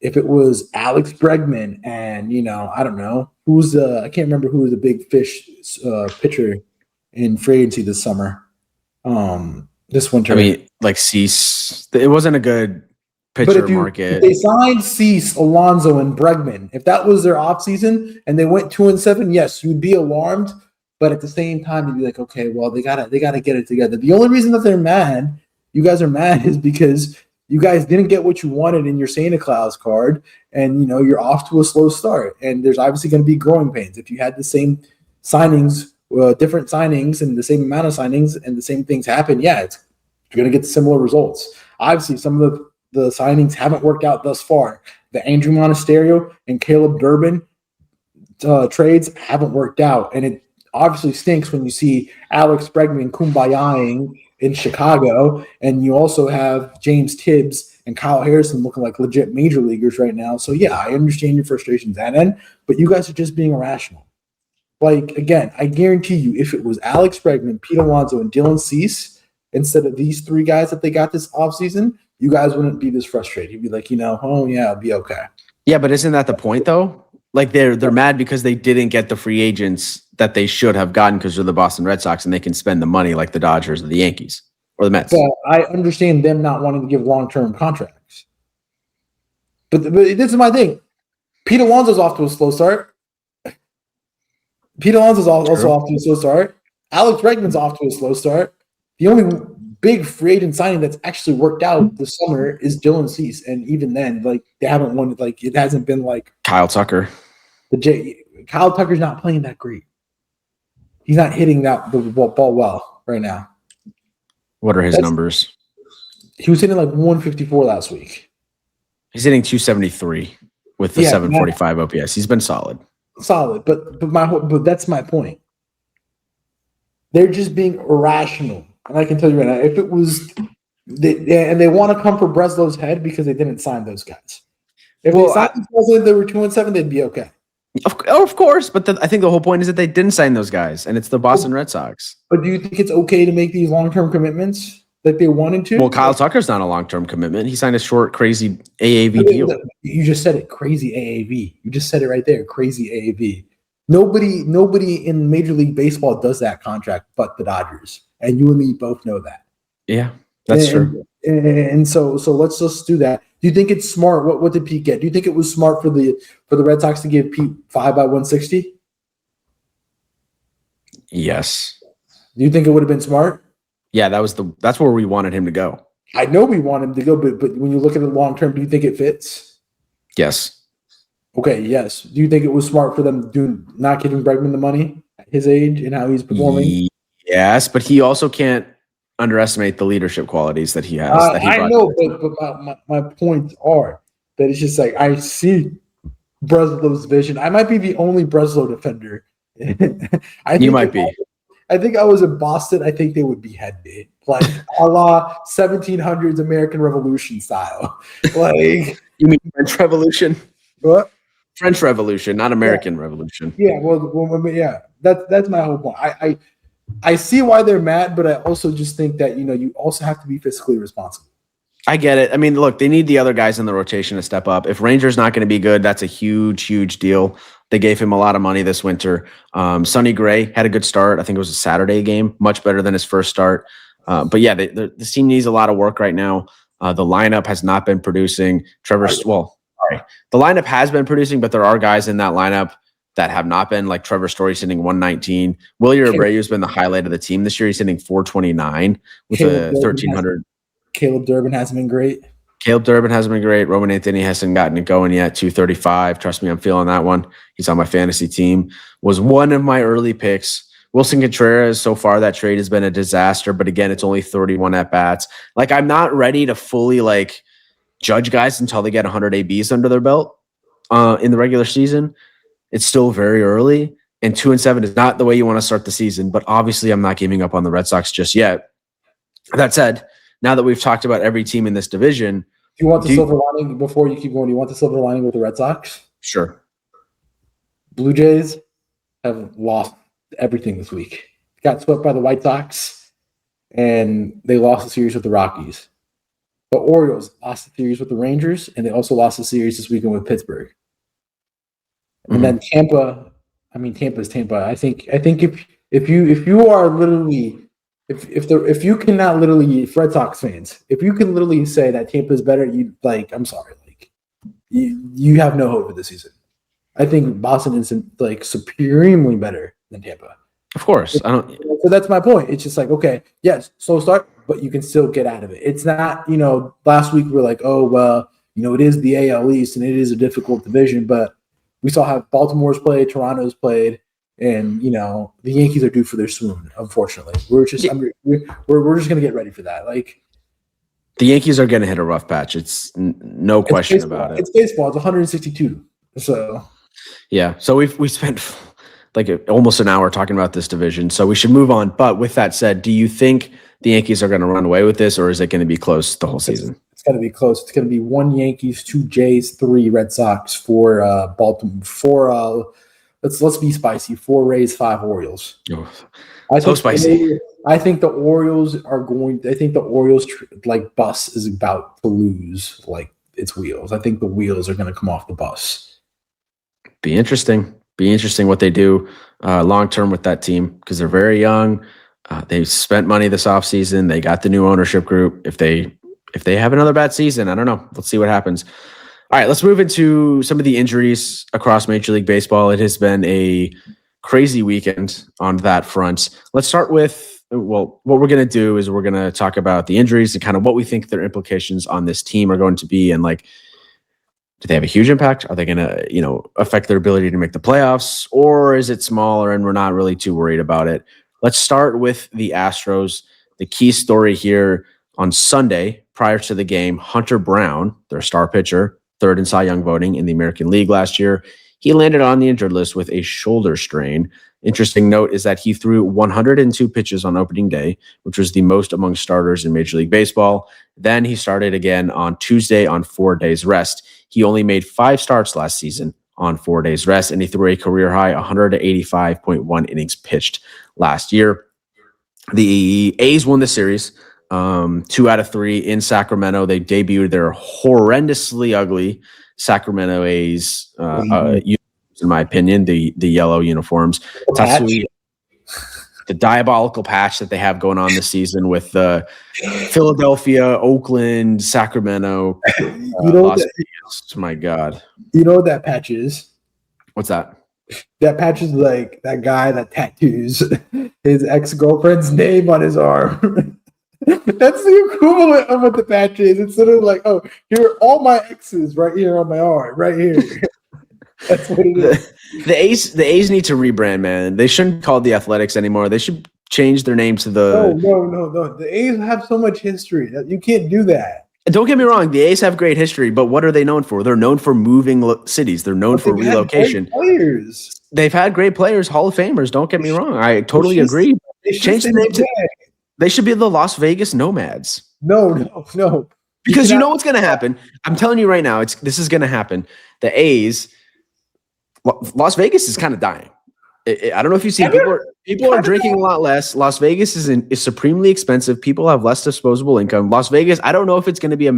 If it was Alex Bregman and, I don't know, I can't remember who was the big fish pitcher in free agency this summer, this winter.
I mean, Cease. It wasn't a good pitcher market.
If they signed Cease, Alonso, and Bregman, if that was their offseason and they went 2-7, yes, you'd be alarmed. But at the same time, you'd be like, okay, well, they gotta get it together. The only reason that you guys are mad, is because you guys didn't get what you wanted in your Santa Claus card, and you're off to a slow start. And there's obviously going to be growing pains. If you had the same signings, different signings, and the same amount of signings, and the same things happen, you're going to get similar results. Obviously, some of the signings haven't worked out thus far. The Andrew Monasterio and Caleb Durbin trades haven't worked out, and it obviously stinks when you see Alex Bregman kumbayaing in Chicago, and you also have James Tibbs and Kyle Harrison looking like legit major leaguers right now. So I understand your frustrations that end, but you guys are just being irrational. Again, I guarantee you, if it was Alex Bregman, Pete Alonso, and Dylan Cease instead of these 3 guys that they got this offseason, you guys wouldn't be this frustrated. You'd be like, it'll be okay.
Yeah, but isn't that the point though? They're mad because they didn't get the free agents that they should have gotten because they're the Boston Red Sox and they can spend the money like the Dodgers or the Yankees or the Mets.
But I understand them not wanting to give long-term contracts. But this is my thing. Pete Alonso's off to a slow start. Also off to a slow start. Alex Bregman's off to a slow start. The only big free agent signing that's actually worked out this summer is Dylan Cease, and even then, they haven't won. It hasn't been
Kyle Tucker.
Kyle Tucker's not playing that great. He's not hitting the ball well right now.
What are his numbers?
He was hitting 154 last week.
He's hitting 273 with the 745 OPS. He's been solid. But that's my point. They're just being irrational. And I can tell you right now, if it was, they want to come for Breslow's head because they didn't sign those guys. If they signed those guys, they were 2-7, they'd be okay. Of course, but I think the whole point is that they didn't sign those guys, and it's the Boston Red Sox.
But do you think it's okay to make these long-term commitments like they wanted to?
Well, Kyle Tucker's not a long-term commitment. He signed a short, crazy AAV deal.
You just said it, crazy AAV. You just said it right there, crazy AAV. Nobody in Major League Baseball does that contract but the Dodgers, and you and me both know that.
Yeah, that's true.
And so let's just do that. Do you think it's smart? What did Pete get? Do you think it was smart for the Red Sox to give Pete 5 by 160?
Yes.
Do you think it would have been smart?
Yeah, that's where we wanted him to go.
I know we want him to go, but when you look at it long term, do you think it fits?
Yes.
Okay, yes. Do you think it was smart for them not giving Bregman the money at his age and how he's performing?
Yes, but he also can't underestimate the leadership qualities that he has.
I know, but my points are that it's just like I see Breslow's vision. I might be the only Breslow defender.
You might be.
I think I was in Boston. I think they would behead me, like a la 1700s American Revolution style. Like
you mean French Revolution?
What?
French Revolution, not American Revolution.
Yeah, well, yeah. That's my whole point. I see why they're mad, but I also just think that you also have to be fiscally responsible.
I get it. I mean, look, they need the other guys in the rotation to step up. If Ranger's not going to be good, that's a huge, huge deal. They gave him a lot of money this winter. Sonny Gray had a good start. I think it was a Saturday game, much better than his first start. But yeah, the team needs a lot of work right now. The lineup has not been producing. The lineup has been producing, but there are guys in that lineup that have not been, like Trevor Story's hitting 119. Wilyer Abreu's been the highlight of the team this year. He's hitting 429 with a 1,300.
Caleb Durbin hasn't been great.
Roman Anthony hasn't gotten it going yet. 235. Trust me, I'm feeling that one. He's on my fantasy team. Was one of my early picks. Wilson Contreras, so far that trade has been a disaster. But again, it's only 31 at-bats. Like, I'm not ready to fully judge guys until they get 100 ABs under their belt in the regular season. It's still very early, and 2-7 is not the way you want to start the season. But obviously, I'm not giving up on the Red Sox just yet. That said, now that we've talked about every team in this division,
do you want the silver lining before you keep going? Do you want the silver lining with the Red Sox?
Sure.
Blue Jays have lost everything this week. Got swept by the White Sox, and they lost the series with the Rockies. The Orioles lost the series with the Rangers, and they also lost the series this weekend with Pittsburgh. And then Tampa, Tampa's Tampa. I think if you are literally if you cannot literally, Red Sox fans, if you can literally say that Tampa is better, I'm sorry, you have no hope for this season. I think Boston is supremely better than Tampa.
Of course, I don't.
So that's my point. It's just okay, yes, slow start, but you can still get out of it. It's not, last week we're like, oh well, it is the AL East and it is a difficult division, but we saw how Baltimore's played, Toronto's played, and the Yankees are due for their swoon. Unfortunately, we're just gonna get ready for that.
The Yankees are gonna hit a rough patch. It's no question about it.
It's baseball. It's 162. So
yeah. So we spent almost an hour talking about this division. So we should move on. But with that said, do you think the Yankees are going to run away with this, or is it going to be close the whole season?
It's going to be close. It's going to be 1 Yankees, 2 Jays, 3 Red Sox, 4 Baltimore, 4 let's be spicy, 4 Rays, 5 Orioles.
So spicy.
I think the Orioles bus is about to lose its wheels. I think the wheels are going to come off the bus.
Be interesting what they do long term with that team, because they're very young. They spent money this offseason. They got the new ownership group. If they have another bad season, I don't know. Let's see what happens. All right, let's move into some of the injuries across Major League Baseball. It has been a crazy weekend on that front. Let's start with, what we're going to do is we're going to talk about the injuries and kind of what we think their implications on this team are going to be, and do they have a huge impact? Are they going to, affect their ability to make the playoffs, or is it smaller and we're not really too worried about it? Let's start with the Astros. The key story here on Sunday, prior to the game, Hunter Brown, their star pitcher, third in Cy Young voting in the American League last year, he landed on the injured list with a shoulder strain. Interesting note is that he threw 102 pitches on opening day, which was the most among starters in Major League Baseball. Then he started again on Tuesday on 4 days rest. He only made 5 starts last season on 4 days rest, and he threw a career high 185.1 innings pitched last year. The A's won the series 2 out of 3 in Sacramento. They debuted their horrendously ugly Sacramento A's, in my opinion, the yellow uniforms. Tatsui, the diabolical patch that they have going on this season with Philadelphia, Oakland, Sacramento, Las Vegas. My God.
You know what that patch is?
What's that?
That patch is like that guy that tattoos his ex-girlfriend's name on his arm. That's the equivalent of what the patch is. It's sort of like, oh, here are all my exes right here on my arm, right here. That's what it is.
The A's need to rebrand, man. They shouldn't call the Athletics anymore. They should change their name to the.
No. The A's have so much history that you can't do that.
Don't get me wrong. The A's have great history, but what are they known for? They're known for moving cities. They're known for relocation.
Players.
They've had great players, Hall of Famers. Don't get me wrong. I totally agree. Change the name to. They should be the Las Vegas Nomads.
No.
Because you know what's going to happen. I'm telling you right now, this is going to happen. The A's, Las Vegas is kind of dying. I don't know if you see people are drinking a lot less. Las Vegas is supremely expensive. People have less disposable income. Las Vegas, I don't know if it's going to be a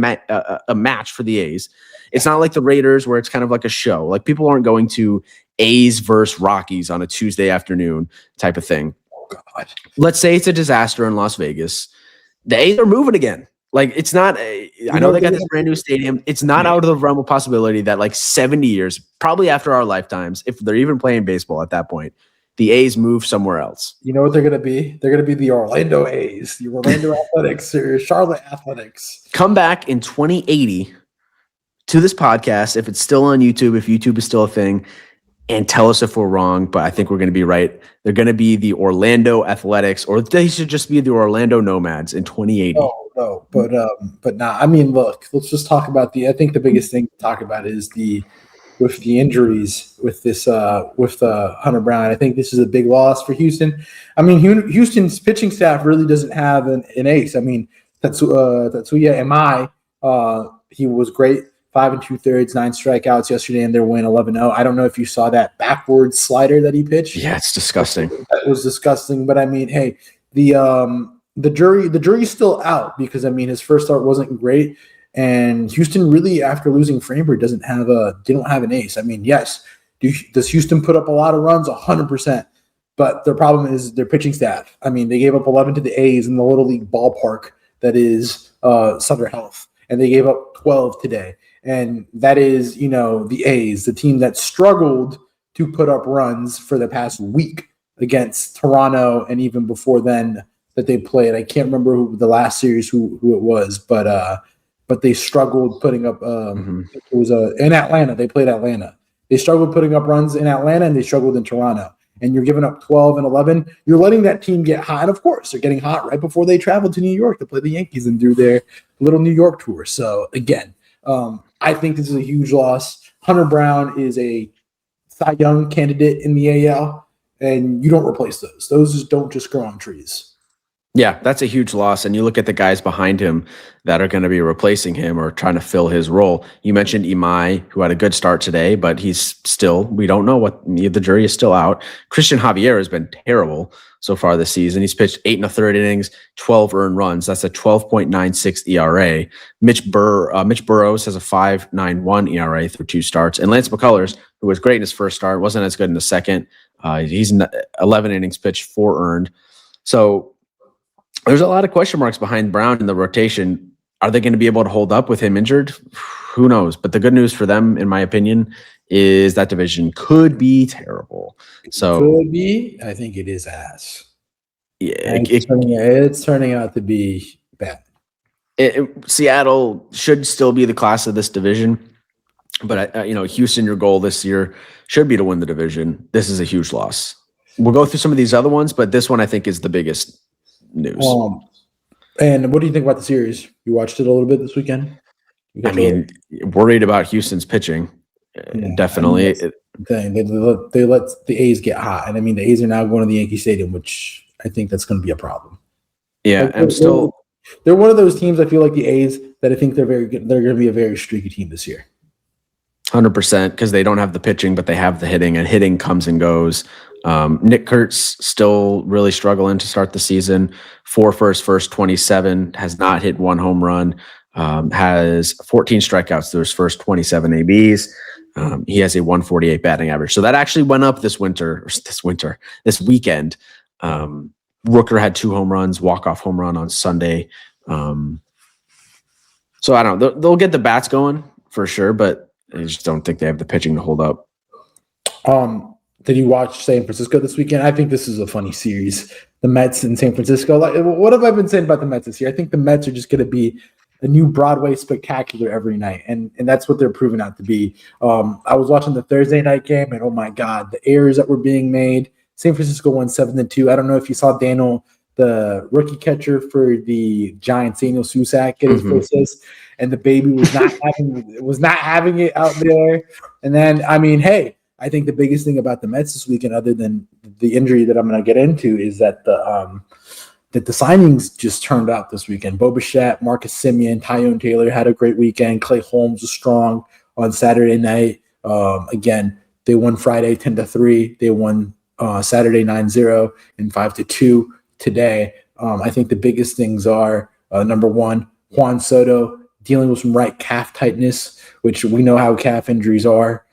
match for the A's. It's not like the Raiders where it's kind of like a show. Like people aren't going to A's versus Rockies on a Tuesday afternoon type of thing.
Oh God.
Let's say it's a disaster in Las Vegas. The A's are moving again. Like it's not. I know they got this brand new stadium. It's not out of the realm of possibility that like 70 years, probably after our lifetimes, if they're even playing baseball at that point, the A's move somewhere else.
You know what they're going to be? They're going to be the Orlando A's, the Orlando Athletics, or Charlotte Athletics.
Come back in 2080 to this podcast if it's still on YouTube, if YouTube is still a thing, and tell us if we're wrong. But I think we're going to be right. They're going to be the Orlando Athletics, or they should just be the Orlando Nomads in 2080.
No, but not. I mean, look, let's just talk about I think the biggest thing to talk about is with the injuries with Hunter Brown. I think this is a big loss for Houston. I mean, Houston's pitching staff really doesn't have an ace. I mean, Tatsuya Emai, he was great. 5 2/3, 9 strikeouts yesterday in their win 11-0. I don't know if you saw that backwards slider that he pitched.
Yeah, it's disgusting.
That was disgusting. But I mean, hey, the jury's still out because I mean his first start wasn't great, and Houston really after losing Framber don't have an ace. I mean, yes, does Houston put up a lot of runs? 100%. But their problem is their pitching staff. I mean, they gave up 11 to the A's in the Little League ballpark that is Sutter Health, and they gave up 12 today. And that is, the A's, the team that struggled to put up runs for the past week against Toronto, and even before then that they played. I can't remember who the last series who it was, but they struggled putting up. It was in Atlanta. They played Atlanta. They struggled putting up runs in Atlanta, and they struggled in Toronto. And you're giving up 12 and 11. You're letting that team get hot. And of course, they're getting hot right before they travel to New York to play the Yankees and do their little New York tour. So again, I think this is a huge loss. Hunter Brown is a Cy Young candidate in the AL, and you don't replace those. Those don't just grow on trees.
Yeah, that's a huge loss. And you look at the guys behind him that are going to be replacing him or trying to fill his role. You mentioned Imai, who had a good start today, but we don't know the jury is still out. Christian Javier has been terrible so far this season. He's pitched 8 1/3 innings, 12 earned runs. That's a 12.96 ERA. Mitch Burrows has a 5.91 ERA through 2 starts. And Lance McCullers, who was great in his first start, wasn't as good in the second. He's 11 innings pitched, 4 earned. So there's a lot of question marks behind Brown in the rotation. Are they going to be able to hold up with him injured? Who knows? But the good news for them, in my opinion, is that division could be terrible.
Could be. I think it is ass.
Yeah,
it's turning out to be bad.
Seattle should still be the class of this division, but Houston, your goal this year should be to win the division. This is a huge loss. We'll go through some of these other ones, but this one I think is the biggest news.
And what do you think about the series? You watched it a little bit this weekend?
Worried about Houston's pitching. Definitely.
They let the A's get hot. And I mean, the A's are now going to the Yankee Stadium, which I think that's going to be a problem.
Yeah,
they're one of those teams, I feel like the A's, that I think they're very good. They're going to be a very streaky team this year.
100% because they don't have the pitching, but they have the hitting, and hitting comes and goes. Nick Kurtz still really struggling to start the season. 4 first 27, has not hit one home run, has 14 strikeouts through his first 27 ABs. He has a 148 batting average. So that actually went up this weekend. Rooker had 2 home runs, walk-off home run on Sunday. So I don't know. They'll get the bats going for sure, but I just don't think they have the pitching to hold up.
Did you watch San Francisco this weekend? I think this is a funny series. The Mets in San Francisco. Like, what have I been saying about the Mets this year? I think the Mets are just going to be a new Broadway spectacular every night, and that's what they're proving out to be. I was watching the Thursday night game, and oh my God, the errors that were being made. San Francisco won 7-2. I don't know if you saw Daniel, the rookie catcher for the Giants, Daniel Susac, get his first assist, and the baby was not having it out there. And then, I mean, hey, I think the biggest thing about the Mets this weekend, other than the injury that I'm going to get into, is that the signings just turned out this weekend. Bo Bichette, Marcus Semien, Tyrone Taylor had a great weekend. Clay Holmes was strong on Saturday night. Again, they won Friday 10-3. They won Saturday 9-0 and 5-2 today. I think the biggest things are, number one, Juan Soto dealing with some right calf tightness, which we know how calf injuries are.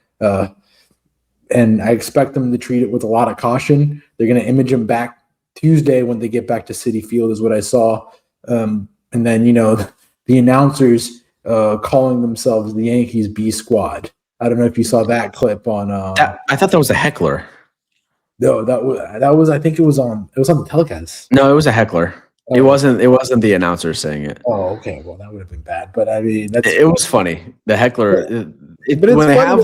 And I expect them to treat it with a lot of caution. They're going to image him back Tuesday when they get back to Citi Field is what I saw. And then, the announcers calling themselves the Yankees B Squad. I don't know if you saw that clip on.
I thought that was a heckler.
No, that was. I think it was on the telecast.
No, it was a heckler. Oh. It wasn't the announcer saying it.
Oh, okay. Well, that would have been bad. But I mean,
it was funny. The heckler.
But when they have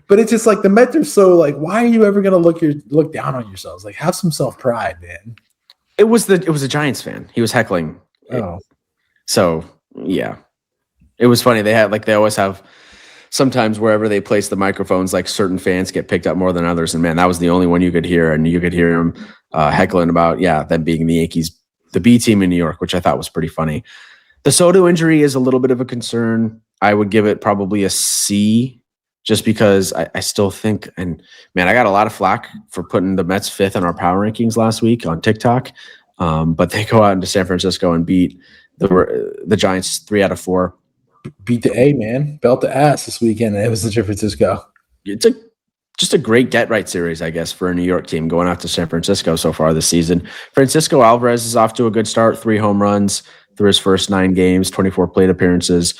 But it's just like the Mets are so like, why are you ever going to look down on yourselves? Like, have some self pride, man.
It was a Giants fan. He was heckling.
Oh,
so yeah, it was funny. They always have. Sometimes wherever they place the microphones, like certain fans get picked up more than others. And man, that was the only one you could hear. And you could hear him heckling about, them being the Yankees, the B team in New York, which I thought was pretty funny. The Soto injury is a little bit of a concern. I would give it probably a C just because I still think, and man, I got a lot of flack for putting the Mets 5th in our power rankings last week on TikTok. But they go out into San Francisco and beat the Giants 3 out of 4.
Beat the A, man. Belt the ass this weekend. It was the San Francisco.
It's just a great get-right series, I guess, for a New York team going out to San Francisco so far this season. Francisco Alvarez is off to a good start, 3 home runs through his first 9 games, 24 plate appearances.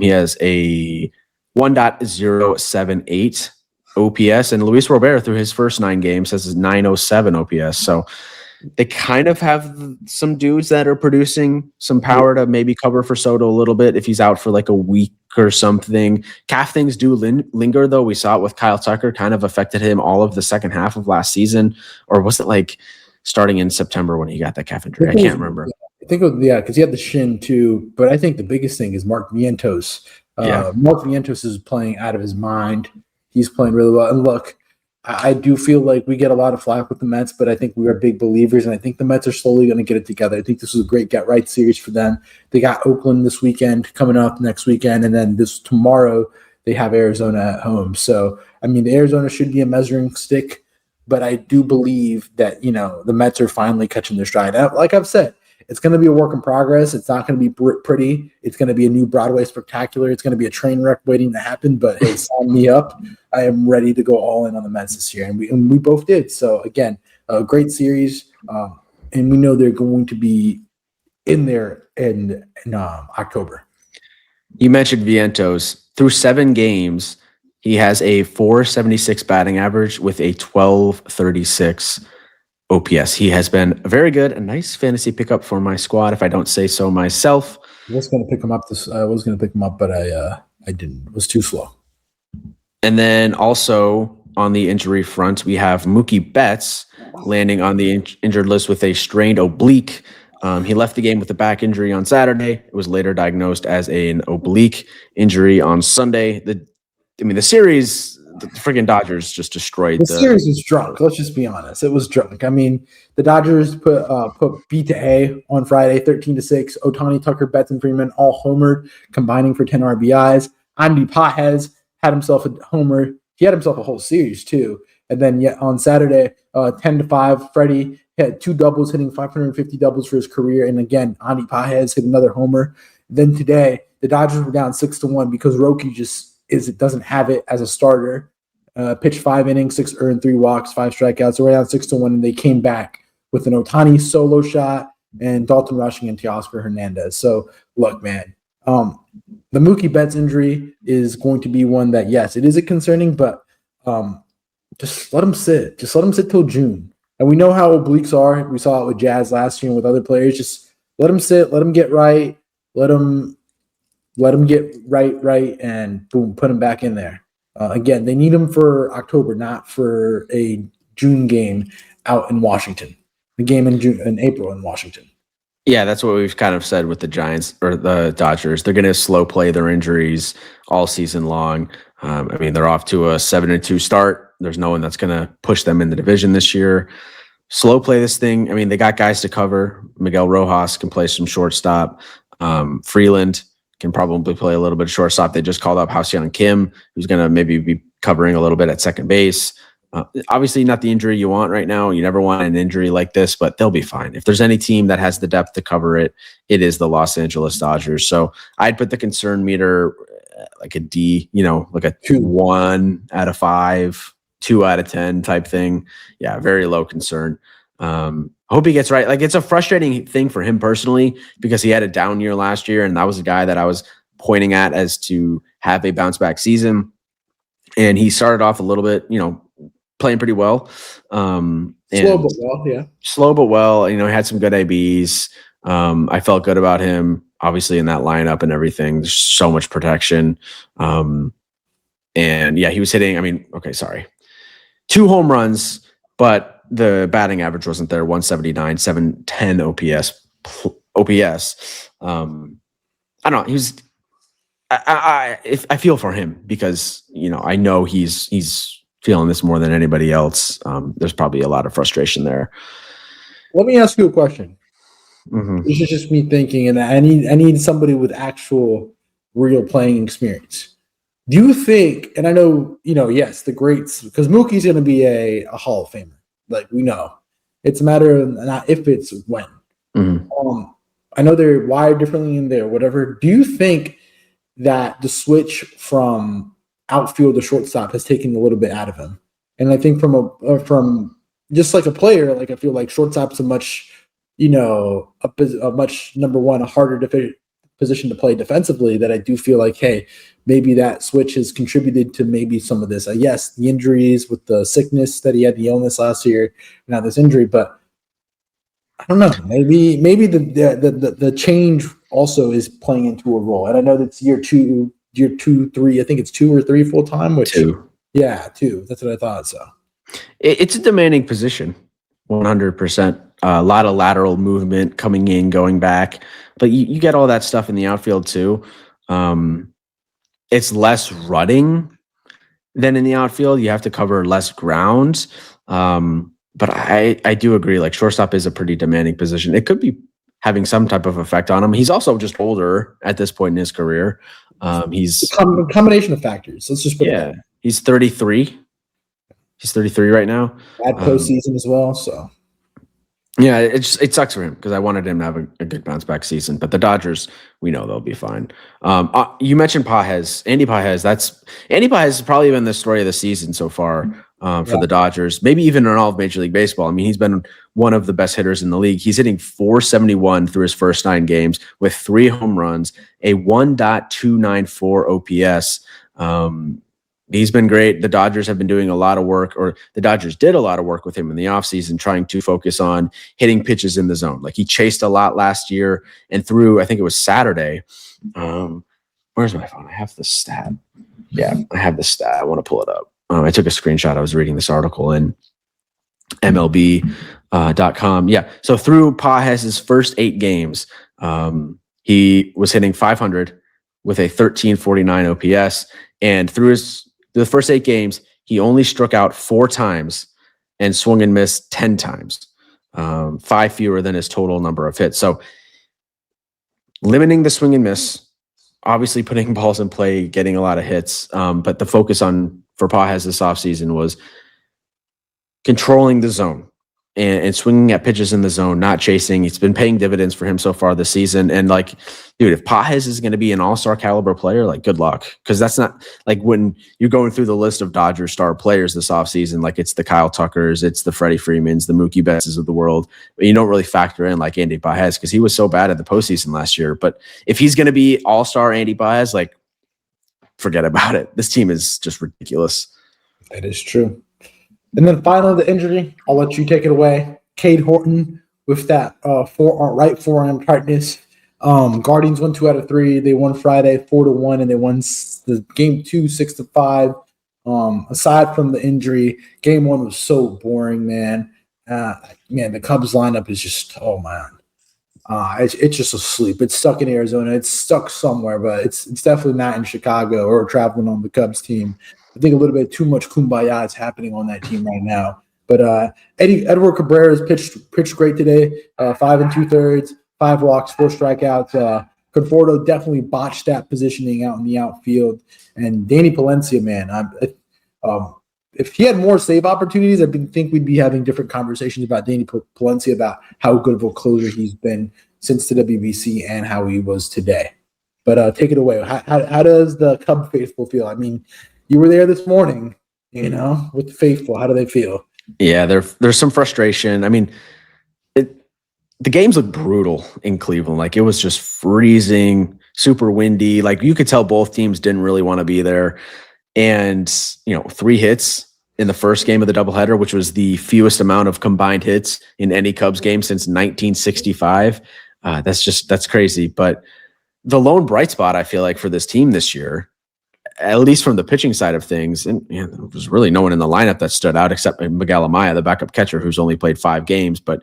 He has a 1.078 OPS, and Luis Robert through his first 9 games has a 907 OPS. So they kind of have some dudes that are producing some power to maybe cover for Soto a little bit if he's out for like a week or something. Calf things do linger, though. We saw it with Kyle Tucker, kind of affected him all of the second half of last season. Or was it like starting in September when he got that calf injury? I can't remember.
I think because he had the shin too. But I think the biggest thing is Mark Vientos. Mark Vientos is playing out of his mind. He's playing really well. And look, I do feel like we get a lot of flack with the Mets, but I think we are big believers, and I think the Mets are slowly going to get it together. I think this is a great get-right series for them. They got Oakland this weekend, coming up next weekend, and then tomorrow they have Arizona at home. So, I mean, the Arizona should be a measuring stick, but I do believe that, the Mets are finally catching their stride. Like I've said, it's going to be a work in progress. It's not going to be pretty. It's going to be a new Broadway spectacular. It's going to be a train wreck waiting to happen, but hey, sign me up. I am ready to go all in on the Mets this year, and we both did. So, again, a great series, and we know they're going to be in there in October.
You mentioned Vientos. Through 7 games, he has a 476 batting average with a 1236 OPS. He has been very good, a nice fantasy pickup for my squad, if I don't say so myself.
I was going to pick him up. I was going to pick him up, but I didn't. It was too slow.
And then also on the injury front, we have Mookie Betts landing on the injured list with a strained oblique. He left the game with a back injury on Saturday. It was later diagnosed as an oblique injury on Sunday. The series, the freaking Dodgers just destroyed
the series. Was drunk. Let's just be honest. It was drunk. I mean, the Dodgers put B to A on Friday, 13-6. Ohtani, Tucker, Betts, and Freeman all homered, combining for 10 RBIs. Andy Pajes had himself a homer. He had himself a whole series too. And then on Saturday, 10-5, Freddie had 2 doubles, hitting 550 doubles for his career. And again, Andy Pages hit another homer. Then today, the Dodgers were down 6-1 because Roki doesn't have it as a starter. Pitched 5 innings, 6 earned, 3 walks, 5 strikeouts. So we're down 6-1, and they came back with an Ohtani solo shot and Dalton Rushing into Oscar Hernandez. So look, man, the Mookie Betts injury is going to be one that, yes, it is a concerning, but just let him sit. Just let him sit till June. And we know how obliques are. We saw it with Jazz last year and with other players. Just let him sit. Let him get right. Let him get right, and boom, put him back in there. Again, they need him for October, not for a June game out in Washington. The game in April in Washington.
Yeah, that's what we've kind of said with the Giants or the Dodgers. They're going to slow play their injuries all season long. I mean, they're off to a 7-2 start. There's no one that's going to push them in the division this year. Slow play this thing. I mean, they got guys to cover. Miguel Rojas can play some shortstop. Freeland can probably play a little bit of shortstop. They just called up Ha-Seong Kim, who's going to maybe be covering a little bit at second base. Obviously not the injury you want right now. You never want an injury like this, but they'll be fine. If there's any team that has the depth to cover it, it is the Los Angeles Dodgers. So I'd put the concern meter like a D, like a 1 out of 5, 2 out of 10 type thing. Yeah, very low concern. Hope he gets right. Like, it's a frustrating thing for him personally because he had a down year last year, and that was a guy that I was pointing at as to have a bounce back season. And he started off a little bit, playing pretty well.
Slow but well, yeah.
Slow but well. He had some good ABs. I felt good about him, obviously, in that lineup and everything. There's so much protection. And yeah, he was hitting, 2 home runs, but the batting average wasn't there. 179, 710 OPS. I don't know. He was. I feel for him because I know he's feeling this more than anybody else. There's probably a lot of frustration there.
Let me ask you a question.
Mm-hmm.
This is just me thinking, and I need somebody with actual real playing experience. Do you think? And I know yes, the greats, because Mookie's going to be a Hall of Famer. Like, we know, it's a matter of not if, it's when.
Mm-hmm.
I know they're wired differently in there, whatever. Do you think that the switch from outfield to shortstop has taken a little bit out of him? And I think from just like a player, like I feel like shortstop's a much, a much number one, a harder position to play defensively, that I do feel like, hey, maybe that switch has contributed to maybe some of this. Yes, the injuries with the sickness that he had, the illness last year, now this injury, but I don't know. Maybe the change also is playing into a role. And I know that's year 2, 3. I think it's 2 or 3 full time.
2.
Yeah, 2. That's what I thought. So
it's a demanding position, 100%. A lot of lateral movement coming in, going back, but you get all that stuff in the outfield too. It's less running than in the outfield. You have to cover less ground. But I do agree, like, shortstop is a pretty demanding position. It could be having some type of effect on him. He's also just older at this point in his career. He's
a combination of factors. Let's just put it that.
He's 33. He's 33 right now.
Bad postseason as well, so.
Yeah, it sucks for him because I wanted him to have a good bounce back season. But the Dodgers, we know they'll be fine. You mentioned Pages, Andy Pages. Andy Pages has probably been the story of the season so far for the Dodgers, maybe even in all of Major League Baseball. I mean, he's been one of the best hitters in the league. He's hitting .471 through his first 9 games with 3 home runs, a 1.294 OPS. He's been great. The Dodgers have been doing a lot of work, or the Dodgers did a lot of work with him in the offseason, trying to focus on hitting pitches in the zone. Like, he chased a lot last year, and through, I think it was Saturday. Where's my phone? I have the stat. Yeah, I have the stat. I want to pull it up. I took a screenshot. I was reading this article in MLB.com. Yeah. So through Pages' first 8 games, he was hitting .500 with a 1349 OPS, and through the first 8 games, he only struck out 4 times and swung and missed 10 times, 5 fewer than his total number of hits. So limiting the swing and miss, obviously putting balls in play, getting a lot of hits. But the focus for Pages this offseason was controlling the zone and swinging at pitches in the zone, not chasing. It's been paying dividends for him so far this season. And like, dude, if Pages is going to be an all-star caliber player, like, good luck. Because that's not like when you're going through the list of Dodgers star players this offseason, like it's the Kyle Tuckers, it's the Freddie Freemans, the Mookie Betts of the world. But you don't really factor in like Andy Pages because he was so bad at the postseason last year. But if he's going to be all-star Andy Pages, like, forget about it. This team is just ridiculous.
That is true. And then finally, the injury. I'll let you take it away. Cade Horton with that right forearm tightness. Guardians won 2 out of 3. They won Friday 4-1, and they won the game 2 6-5. Aside from the injury, game 1 was so boring, man. The Cubs lineup is just it's just asleep. It's stuck in Arizona. It's stuck somewhere, but it's definitely not in Chicago or traveling on the Cubs team. I think a little bit too much kumbaya is happening on that team right now. But Edward Cabrera has pitched great today. 5 2/3, 5 walks, 4 strikeouts. Conforto definitely botched that positioning out in the outfield. And Danny Palencia, man, if he had more save opportunities, I think we'd be having different conversations about Danny Palencia, about how good of a closer he's been since the WBC and how he was today. But take it away. How does the Cub faithful feel? I mean, you were there this morning, with the faithful. How do they feel?
Yeah, there's some frustration. I mean, the games look brutal in Cleveland. Like, it was just freezing, super windy. Like, you could tell both teams didn't really want to be there. And, 3 hits in the first game of the doubleheader, which was the fewest amount of combined hits in any Cubs game since 1965. That's crazy. But the lone bright spot, I feel like, for this team this year, at least from the pitching side of things, and there was really no one in the lineup that stood out except Miguel Amaya, the backup catcher, who's only played 5 games, but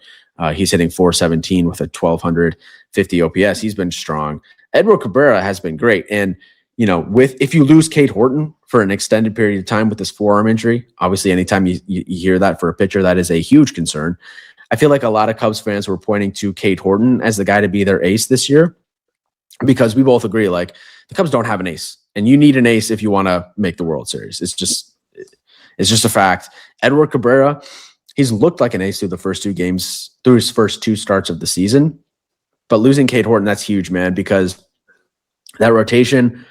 he's hitting .417 with a 1,250 OPS. He's been strong. Edward Cabrera has been great. And, if you lose Cade Horton for an extended period of time with this forearm injury, obviously anytime you hear that for a pitcher, that is a huge concern. I feel like a lot of Cubs fans were pointing to Cade Horton as the guy to be their ace this year, because we both agree, like, the Cubs don't have an ace. And you need an ace if you want to make the World Series. It's just a fact. Edward Cabrera, he's looked like an ace through the first 2 games, through his first 2 starts of the season. But losing Cade Horton, that's huge, man, because that rotation,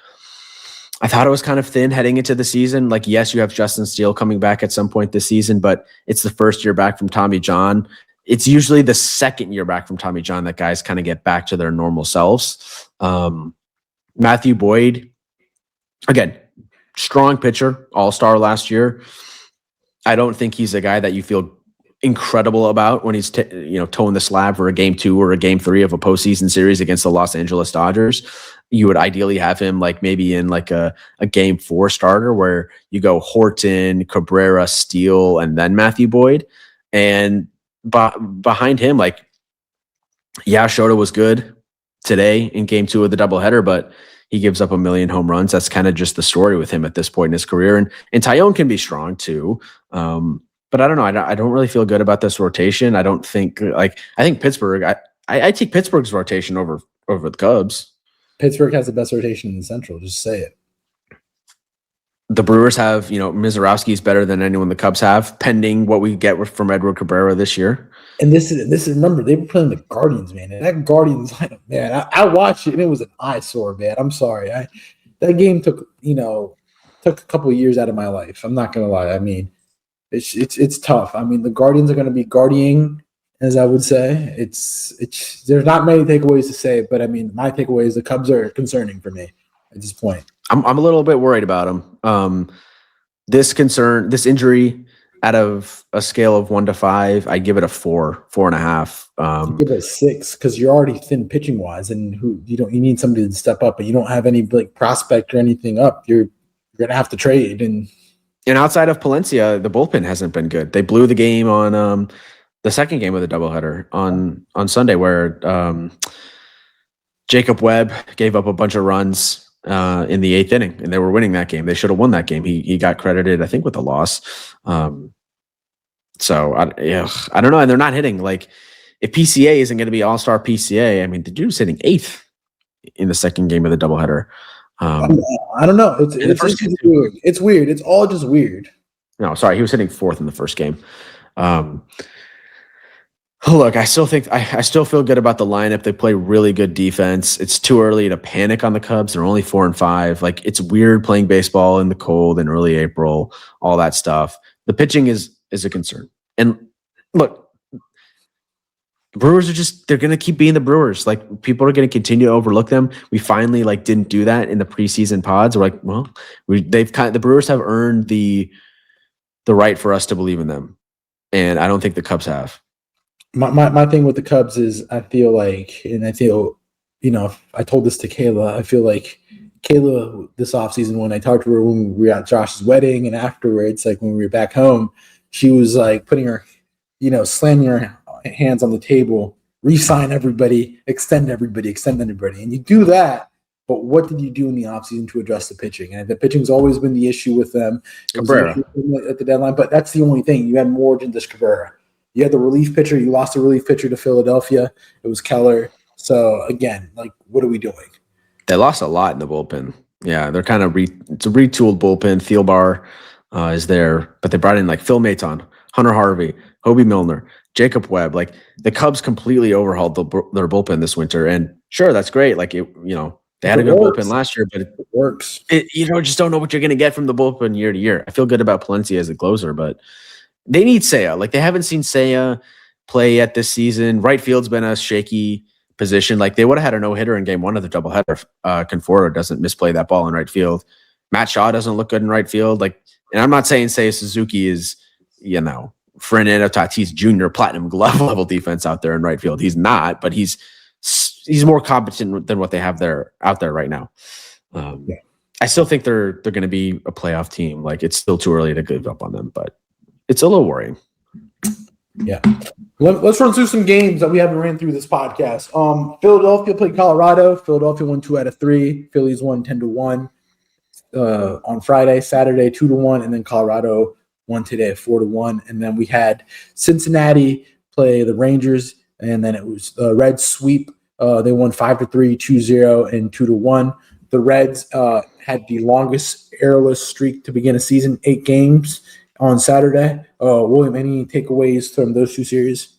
I thought it was kind of thin heading into the season. Like, yes, you have Justin Steele coming back at some point this season, but it's the first year back from Tommy John. It's usually the second year back from Tommy John that guys kind of get back to their normal selves. Matthew Boyd, again, strong pitcher, all-star last year. I don't think he's a guy that you feel incredible about when he's towing the slab for a game 2 or a game 3 of a postseason series against the Los Angeles Dodgers. You would ideally have him like maybe in like a game 4 starter where you go Horton, Cabrera, Steele, and then Matthew Boyd. And behind him, like, Soto was good today in game 2 of the doubleheader, but he gives up 1 million home runs. That's kind of just the story with him at this point in his career. And Tyone can be strong too. But I don't know. I don't really feel good about this rotation. I don't think I think Pittsburgh, I take Pittsburgh's rotation over the Cubs.
Pittsburgh has the best rotation in the Central. Just say it.
The Brewers have, Mizorowski's better than anyone the Cubs have, pending what we get from Edward Cabrera this year.
And this is remember, they were playing the Guardians, man. And that Guardians lineup, man, I watched it and it was an eyesore, man. I'm sorry. That game took a couple of years out of my life. I'm not gonna lie. I mean, it's tough. I mean, the Guardians are gonna be guarding, as I would say. It's there's not many takeaways to say, but I mean, my takeaway is the Cubs are concerning for me at this point.
I'm a little bit worried about them. This injury, out of a scale of 1 to 5, I give it a 4.5.
Give it a 6 because you're already thin pitching wise, and you need somebody to step up, but you don't have any like prospect or anything up. You're gonna have to trade, and
outside of Palencia, the bullpen hasn't been good. They blew the game on the second game of the doubleheader on Sunday, where Jacob Webb gave up a bunch of runs in the 8th inning, and they were winning that game. They should have won that game. He got credited, I think, with a loss. So I don't know. And they're not hitting. Like, if PCA isn't going to be all-star PCA, I mean, the dude's hitting 8th in the second game of the doubleheader.
I don't know. It's weird. It's weird. It's all just weird.
No, sorry, he was hitting fourth in the first game. Look, I still think I still feel good about the lineup. They play really good defense. It's too early to panic on the Cubs. They're only 4-5. Like, it's weird playing baseball in the cold in early April, all that stuff. The pitching is a concern. And look, the Brewers they're going to keep being the Brewers. Like, people are going to continue to overlook them. We finally didn't do that in the preseason pods. We're like, well, the Brewers have earned the right for us to believe in them. And I don't think the Cubs have.
My thing with the Cubs is I feel, I told this to Kayla. I feel like Kayla this offseason, when I talked to her when we were at Josh's wedding and afterwards, like when we were back home, she was like putting her, slamming her hands on the table, re-sign everybody, extend everybody. And you do that, but what did you do in the offseason to address the pitching? And the pitching's always been the issue with them.
Cabrera.
At the deadline, but that's the only thing. You had more than just Cabrera. You had the relief pitcher. You lost the relief pitcher to Philadelphia. It was Keller. So, again, what are we doing?
They lost a lot in the bullpen. Yeah, they're kind of it's a retooled bullpen. Thielbar is there, but they brought in Phil Maton, Hunter Harvey, Hobie Milner, Jacob Webb. The Cubs completely overhauled their bullpen this winter. And sure, that's great. They had a good bullpen last year, but
it works.
Just don't know what you're going to get from the bullpen year to year. I feel good about Palencia as a closer, but they need Seiya. They haven't seen Seiya play yet this season. Right field's been a shaky position. They would have had a no-hitter in game one of the doubleheader. Conforto doesn't misplay that ball in right field. Matt Shaw doesn't look good in right field. And I'm not saying Seiya Suzuki is, Fernando Tatis Jr. platinum glove level defense out there in right field. He's not, but he's more competent than what they have out there right now. I still think they're going to be a playoff team. It's still too early to give up on them, but it's a little worrying.
Yeah. Let's run through some games that we haven't ran through this podcast. Philadelphia played Colorado. Philadelphia won 2 out of 3. Phillies won 10-1 on Friday. Saturday 2-1, and then Colorado won today 4-1. And then we had Cincinnati play the Rangers, and then it was the Reds sweep. They won 5-3, 2-0, and 2-1. The Reds had the longest errorless streak to begin a season, 8 games on Saturday. William, any takeaways from those two series?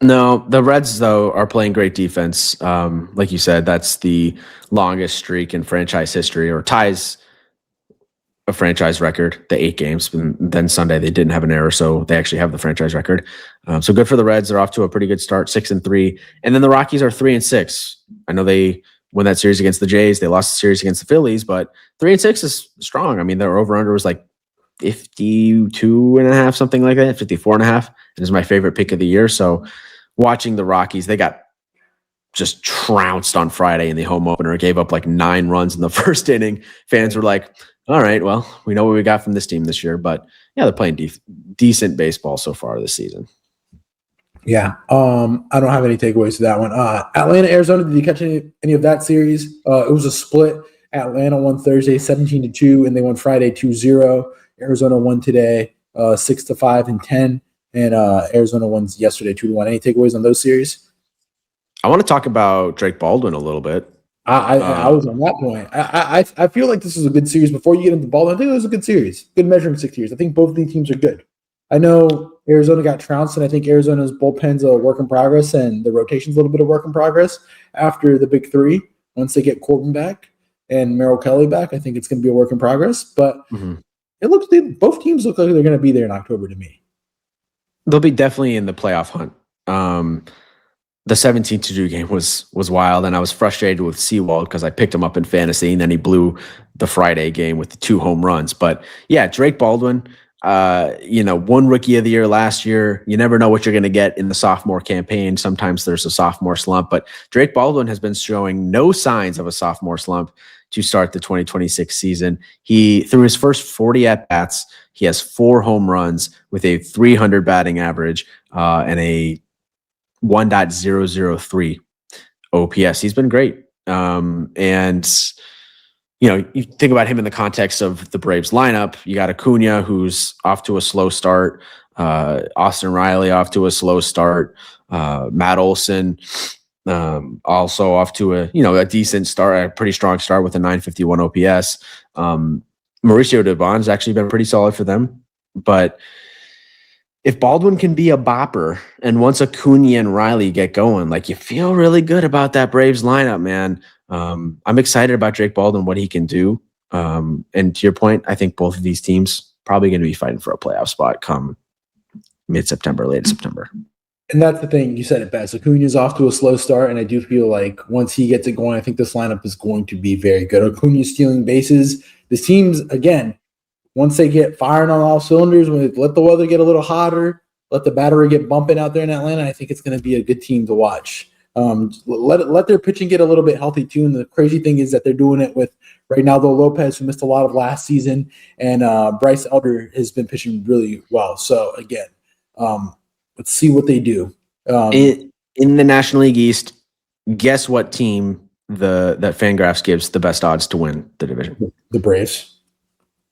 No, the Reds, though, are playing great defense. Like you said, that's the longest streak in franchise history, or ties a franchise record, the 8 games. And then Sunday, they didn't have an error, so they actually have the franchise record. So good for the Reds. They're off to a pretty good start, 6-3. And then the Rockies are 3-6. I know they won that series against the Jays. They lost the series against the Phillies, but 3-6 is strong. I mean, their over-under was 52.5, something like that, 54.5. It is my favorite pick of the year. So watching the Rockies, they got just trounced on Friday in the home opener. Gave up 9 runs in the first inning. Fans were like, all right, well, we know what we got from this team this year. But yeah, they're playing decent baseball so far this season.
Yeah. I don't have any takeaways to that one. Atlanta, Arizona, did you catch any of that series? It was a split. Atlanta won Thursday 17-2, and they won Friday 2-0. Arizona won today 6-5 and 10, and Arizona won yesterday 2-1. Any takeaways on those series?
I want to talk about Drake Baldwin a little bit.
I was on that point. I feel like this is a good series. Before you get into Baldwin, I think it was a good series, good measuring stick series. I think both of these teams are good. I know Arizona got trounced, and I think Arizona's bullpen's a work in progress, and the rotation's a little bit of work in progress after the big three. Once they get Corbin back and Merrill Kelly back, I think it's going to be a work in progress. But both teams look like they're going to be there in October to me.
They'll be definitely in the playoff hunt. The 17-2 game was wild, and I was frustrated with Sewald because I picked him up in fantasy, and then he blew the Friday game with the 2 home runs. But yeah, Drake Baldwin, won Rookie of the Year last year. You never know what you're going to get in the sophomore campaign. Sometimes there's a sophomore slump, but Drake Baldwin has been showing no signs of a sophomore slump to start the 2026 season. He, through his first 40 at-bats, he has 4 home runs with a 300 batting average and a 1.003 OPS. He's been great. And you think about him in the context of the Braves lineup. You got Acuna, who's off to a slow start. Austin Riley off to a slow start. Matt Olson Also off to a decent start, a pretty strong start with a 951 OPS. Mauricio Dubon's actually been pretty solid for them. But if Baldwin can be a bopper, and once Acuna and Riley get going, like, you feel really good about that Braves lineup, man. I'm excited about Jake Baldwin, what he can do. And to your point, I think both of these teams probably going to be fighting for a playoff spot come mid-September, late September.
And that's the thing. You said it best. Acuna's off to a slow start, and I do feel like once he gets it going, I think this lineup is going to be very good. Acuna's stealing bases. The teams, again, once they get firing on all cylinders, let the weather get a little hotter, let the battery get bumping out there in Atlanta, I think it's going to be a good team to watch. Let their pitching get a little bit healthy too. And the crazy thing is that they're doing it with Reynaldo Lopez, who missed a lot of last season, and Bryce Elder has been pitching really well. So again, let's see what they do.
In the National League East, guess what team that Fangraphs gives the best odds to win the division?
The Braves.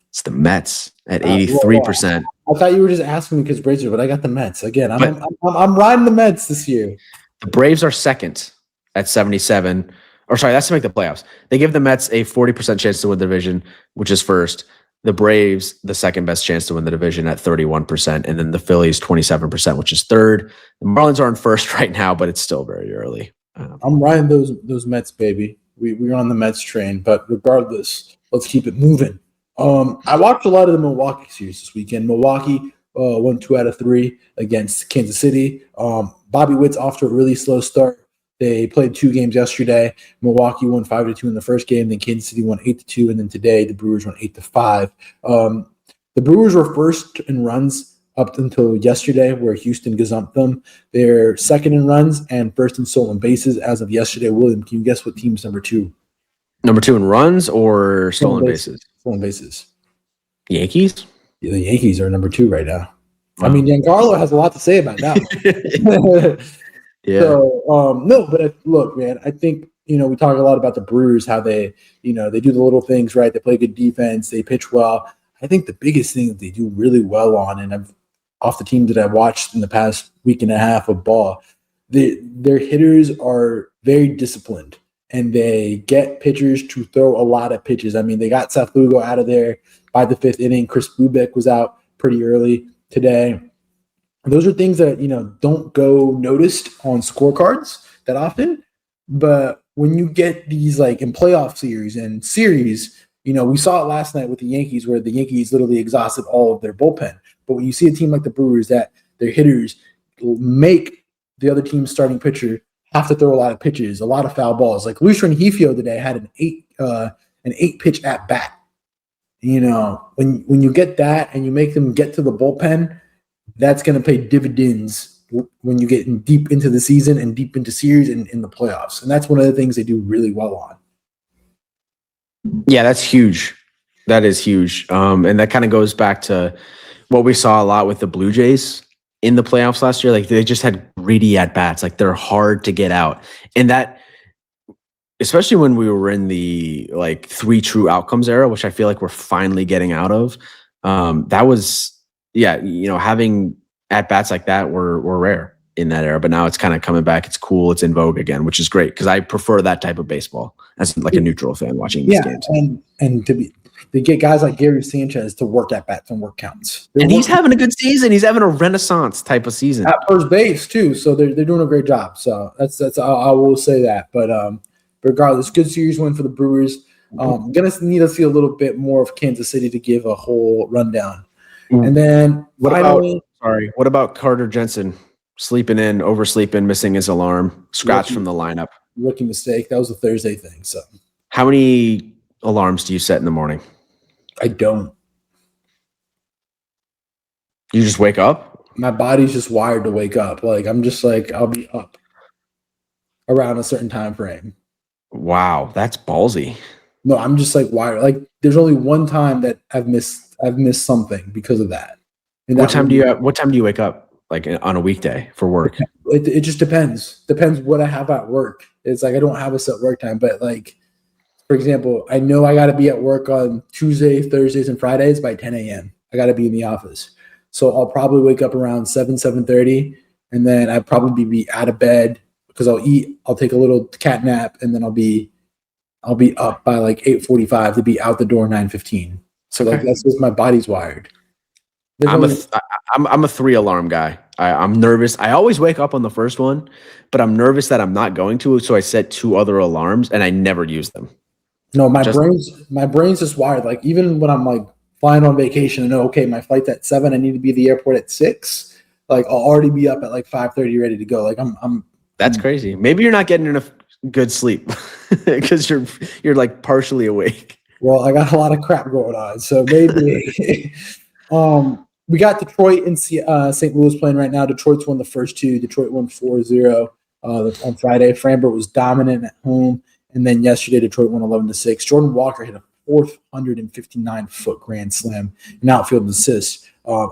It's the Mets at 83%.
I thought you were just asking me because Braves are, but I got the Mets again. I'm riding the Mets this year.
The Braves are second at 77. Or sorry, that's to make the playoffs. They give the Mets a 40% chance to win the division, which is first. The Braves, the second best chance to win the division at 31%, and then the Phillies 27%, which is third. The Marlins are in first right now, but it's still very early.
I'm riding those Mets, baby. We're on the Mets train, but regardless, let's keep it moving. I watched a lot of the Milwaukee series this weekend. Milwaukee won 2 out of 3 against Kansas City. Bobby Witt's off to a really slow start. They played 2 games yesterday. Milwaukee won 5-2 in the first game. Then Kansas City won 8-2, and then today the Brewers won 8-5. The Brewers were first in runs up until yesterday, where Houston gazumped them. They're second in runs and first in stolen bases as of yesterday. William, can you guess what team's number 2?
Number 2 in runs or stolen bases?
Stolen bases.
Yankees?
Yeah, the Yankees are number 2 right now. Wow. I mean, Giancarlo has a lot to say about that.
Yeah.
So, no, but look, man, I think, we talk a lot about the Brewers, how they, they do the little things right. They play good defense. They pitch well. I think the biggest thing that they do really well on, and off the team that I've watched in the past week and a half of ball, their hitters are very disciplined, and they get pitchers to throw a lot of pitches. I mean, they got Seth Lugo out of there by the 5th inning. Chris Bubeck was out pretty early today. Those are things that, don't go noticed on scorecards that often. But when you get these, like, in playoff series, we saw it last night with the Yankees, where the Yankees literally exhausted all of their bullpen. But when you see a team like the Brewers, that their hitters make the other team's starting pitcher have to throw a lot of pitches, a lot of foul balls. Like Luis Rengifo today had an 8 pitch at bat. When you get that and you make them get to the bullpen, that's going to pay dividends when you get deep into the season and deep into series and in the playoffs. And that's one of the things they do really well on.
Yeah, that's huge. That is huge. And that kind of goes back to what we saw a lot with the Blue Jays in the playoffs last year. Like, they just had greedy at-bats. Like, they're hard to get out. And that, especially when we were in the, 3 true outcomes era, which I feel like we're finally getting out of, that was... Yeah, having at-bats like that were rare in that era, but now it's kind of coming back. It's cool. It's in vogue again, which is great because I prefer that type of baseball as a neutral fan watching these games.
And to get guys like Gary Sanchez to work at-bats and work counts.
And he's having a good season. He's having a renaissance type of season.
At first base, too, so they're doing a great job. So that's I will say that. But regardless, good series win for the Brewers. I'm going to need to see a little bit more of Kansas City to give a whole rundown. And then
what about Carter Jensen sleeping in, oversleeping, missing his alarm, scratched from the lineup?
Rookie mistake. That was a Thursday thing. So,
how many alarms do you set in the morning?
I don't.
You just wake up?
My body's just wired to wake up. I'm just I'll be up around a certain time frame.
Wow, that's ballsy.
No, I'm just wired. There's only one time that I've missed something because of that.
What time do you wake up? On a weekday for work?
It just depends. Depends what I have at work. It's I don't have a set work time, but for example, I know I got to be at work on Tuesdays, Thursdays, and Fridays by 10 a.m. I got to be in the office. So I'll probably wake up around 7:30, and then I'd probably be out of bed because I'll eat, I'll take a little cat nap, and then I'll be up by like 8:45 to be out the door 9:15. So like that's just my body's wired.
I'm a 3 alarm guy. I'm nervous. I always wake up on the first one, but I'm nervous that I'm not going to. So I set 2 other alarms and I never use them.
No, my brain's just wired. Like even when I'm like flying on vacation and know, okay, my flight's at 7, I need to be at the airport at 6. Like I'll already be up at like 5:30 ready to go. Like
That's crazy. Maybe you're not getting enough good sleep because you're like partially awake.
Well, I got a lot of crap going on. So maybe we got Detroit and St. Louis playing right now. Detroit's won the first 2. Detroit won 4-0 on Friday. Framber was dominant at home. And then yesterday, Detroit won 11-6. Jordan Walker hit a 459-foot grand slam in outfield assist.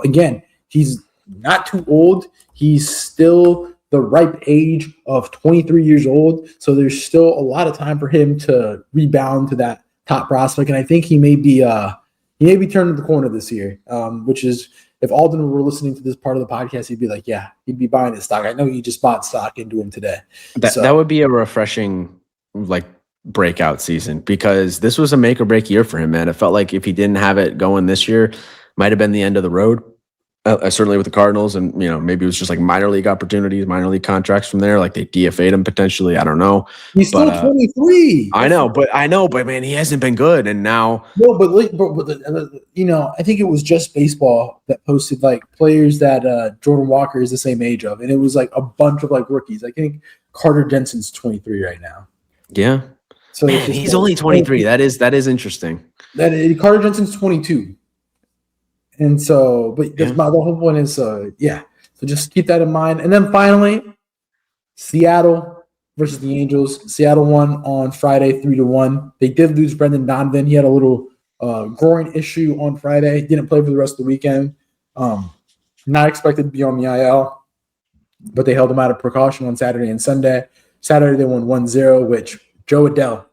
Again, he's not too old. He's still the ripe age of 23 years old. So there's still a lot of time for him to rebound to that top prospect. And I think he may be turning the corner this year, which is, if Alden were listening to this part of the podcast, he'd be like, yeah, he'd be buying his stock. I know you just bought stock into him today.
That would be a refreshing like breakout season, because this was a make or break year for him, man. It felt like if he didn't have it going this year, might have been the end of the road. Certainly with the Cardinals, and maybe it was just like minor league opportunities, minor league contracts from there. Like they DFA'd him potentially. I don't know.
He's still 23.
I know, but man, he hasn't been good. And now,
no, but I think it was Just Baseball that posted like players that Jordan Walker is the same age of, and it was like a bunch of like rookies. I think Carter Jensen's 23 right now.
Yeah. So man, he's only 23. That is interesting.
Carter Jensen's 22. And so, but the whole point is, so just keep that in mind. And then finally, Seattle versus the Angels. Seattle won on Friday 3-1. They did lose Brendan Donovan. He had a little groin issue on Friday. Didn't play for the rest of the weekend. Not expected to be on the IL, but they held him out of precaution on Saturday and Sunday. Saturday they won 1-0, which Jo Adell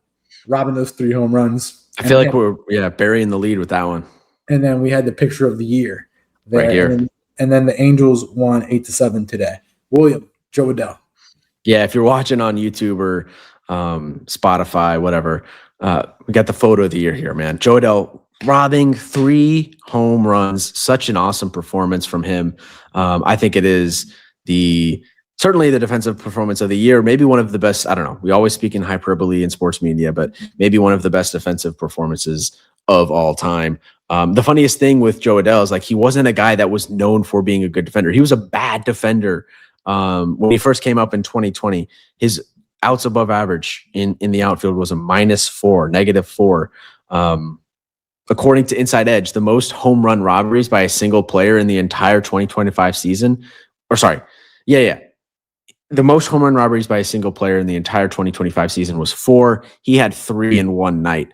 robbing those 3 home runs.
I feel like we're burying the lead with that one.
And then we had the picture of the year there.
Right here.
And then the Angels won 8-7 today. William, Jo Adell.
Yeah, if you're watching on YouTube or Spotify, whatever, we got the photo of the year here, man. Jo Adell robbing 3 home runs. Such an awesome performance from him. I think it is certainly the defensive performance of the year. Maybe one of the best. I don't know. We always speak in hyperbole in sports media, but maybe one of the best defensive performances of all time. The funniest thing with Jo Adell is like he wasn't a guy that was known for being a good defender. He was a bad defender. When he first came up in 2020, his outs above average in the outfield was a -4. According to Inside Edge, the most home run robberies by a single player in the entire 2025 season, the most home run robberies by a single player in the entire 2025 season was 4. He had 3 in one night.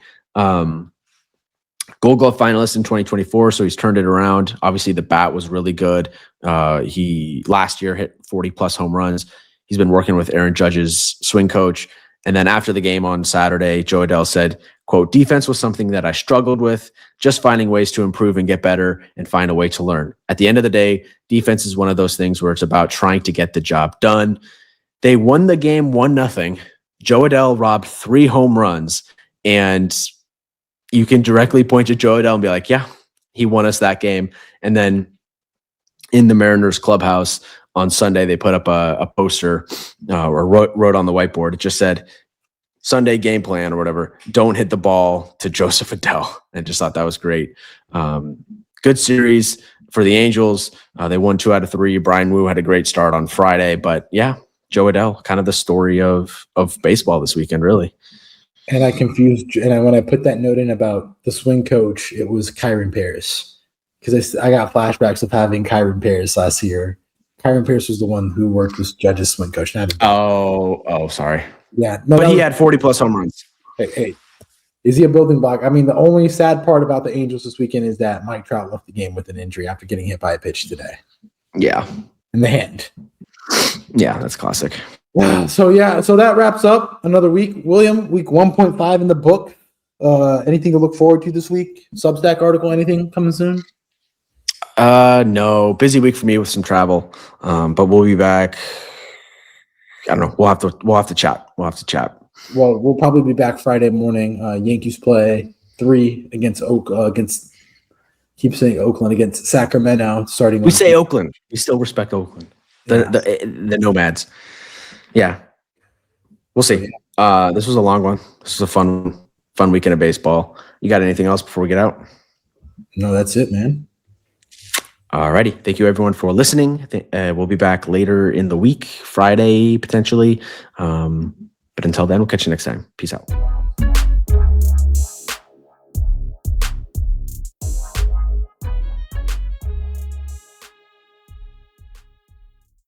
Gold Glove finalist in 2024, so he's turned it around. Obviously, the bat was really good. He last year hit 40-plus home runs. He's been working with Aaron Judge's swing coach. And then after the game on Saturday, Jo Adell said, quote, "Defense was something that I struggled with, just finding ways to improve and get better and find a way to learn. At the end of the day, defense is one of those things where it's about trying to get the job done." They won the game 1-0. Jo Adell robbed 3 home runs, and you can directly point to Jo Adell and be like, yeah, he won us that game. And then in the Mariners clubhouse on Sunday, they put up a poster or wrote on the whiteboard. It just said, Sunday game plan or whatever, don't hit the ball to Joseph Adell. And just thought that was great. Good series for the Angels. They won 2 out of 3. Brian Wu had a great start on Friday. But yeah, Jo Adell, kind of the story of baseball this weekend, really.
And I confused, and when I put that note in about the swing coach, it was Kyron Paris, because I got flashbacks of having Kyron Paris last year. Kyron Paris was the one who worked with Judge's swing coach.
Sorry.
Yeah,
but he had 40-plus home runs.
Hey, is he a building block? I mean, the only sad part about the Angels this weekend is that Mike Trout left the game with an injury after getting hit by a pitch today.
Yeah,
in the hand.
Yeah, that's classic.
So that wraps up another week. William, week 1.5 in the book. Anything to look forward to this week? Substack article, anything coming soon?
No, busy week for me with some travel. But we'll be back I don't know. We'll have to chat. We'll have to chat.
Well, we'll probably be back Friday morning. Yankees play 3 against keep saying Oakland against Sacramento. Starting.
We say Oakland. We still respect Oakland. The Nomads. Yeah. We'll see. This was a long one. This was a fun weekend of baseball. You got anything else before we get out?
No, that's it, man.
Alrighty. Thank you everyone for listening. We'll be back later in the week, Friday potentially. But until then, we'll catch you next time. Peace out.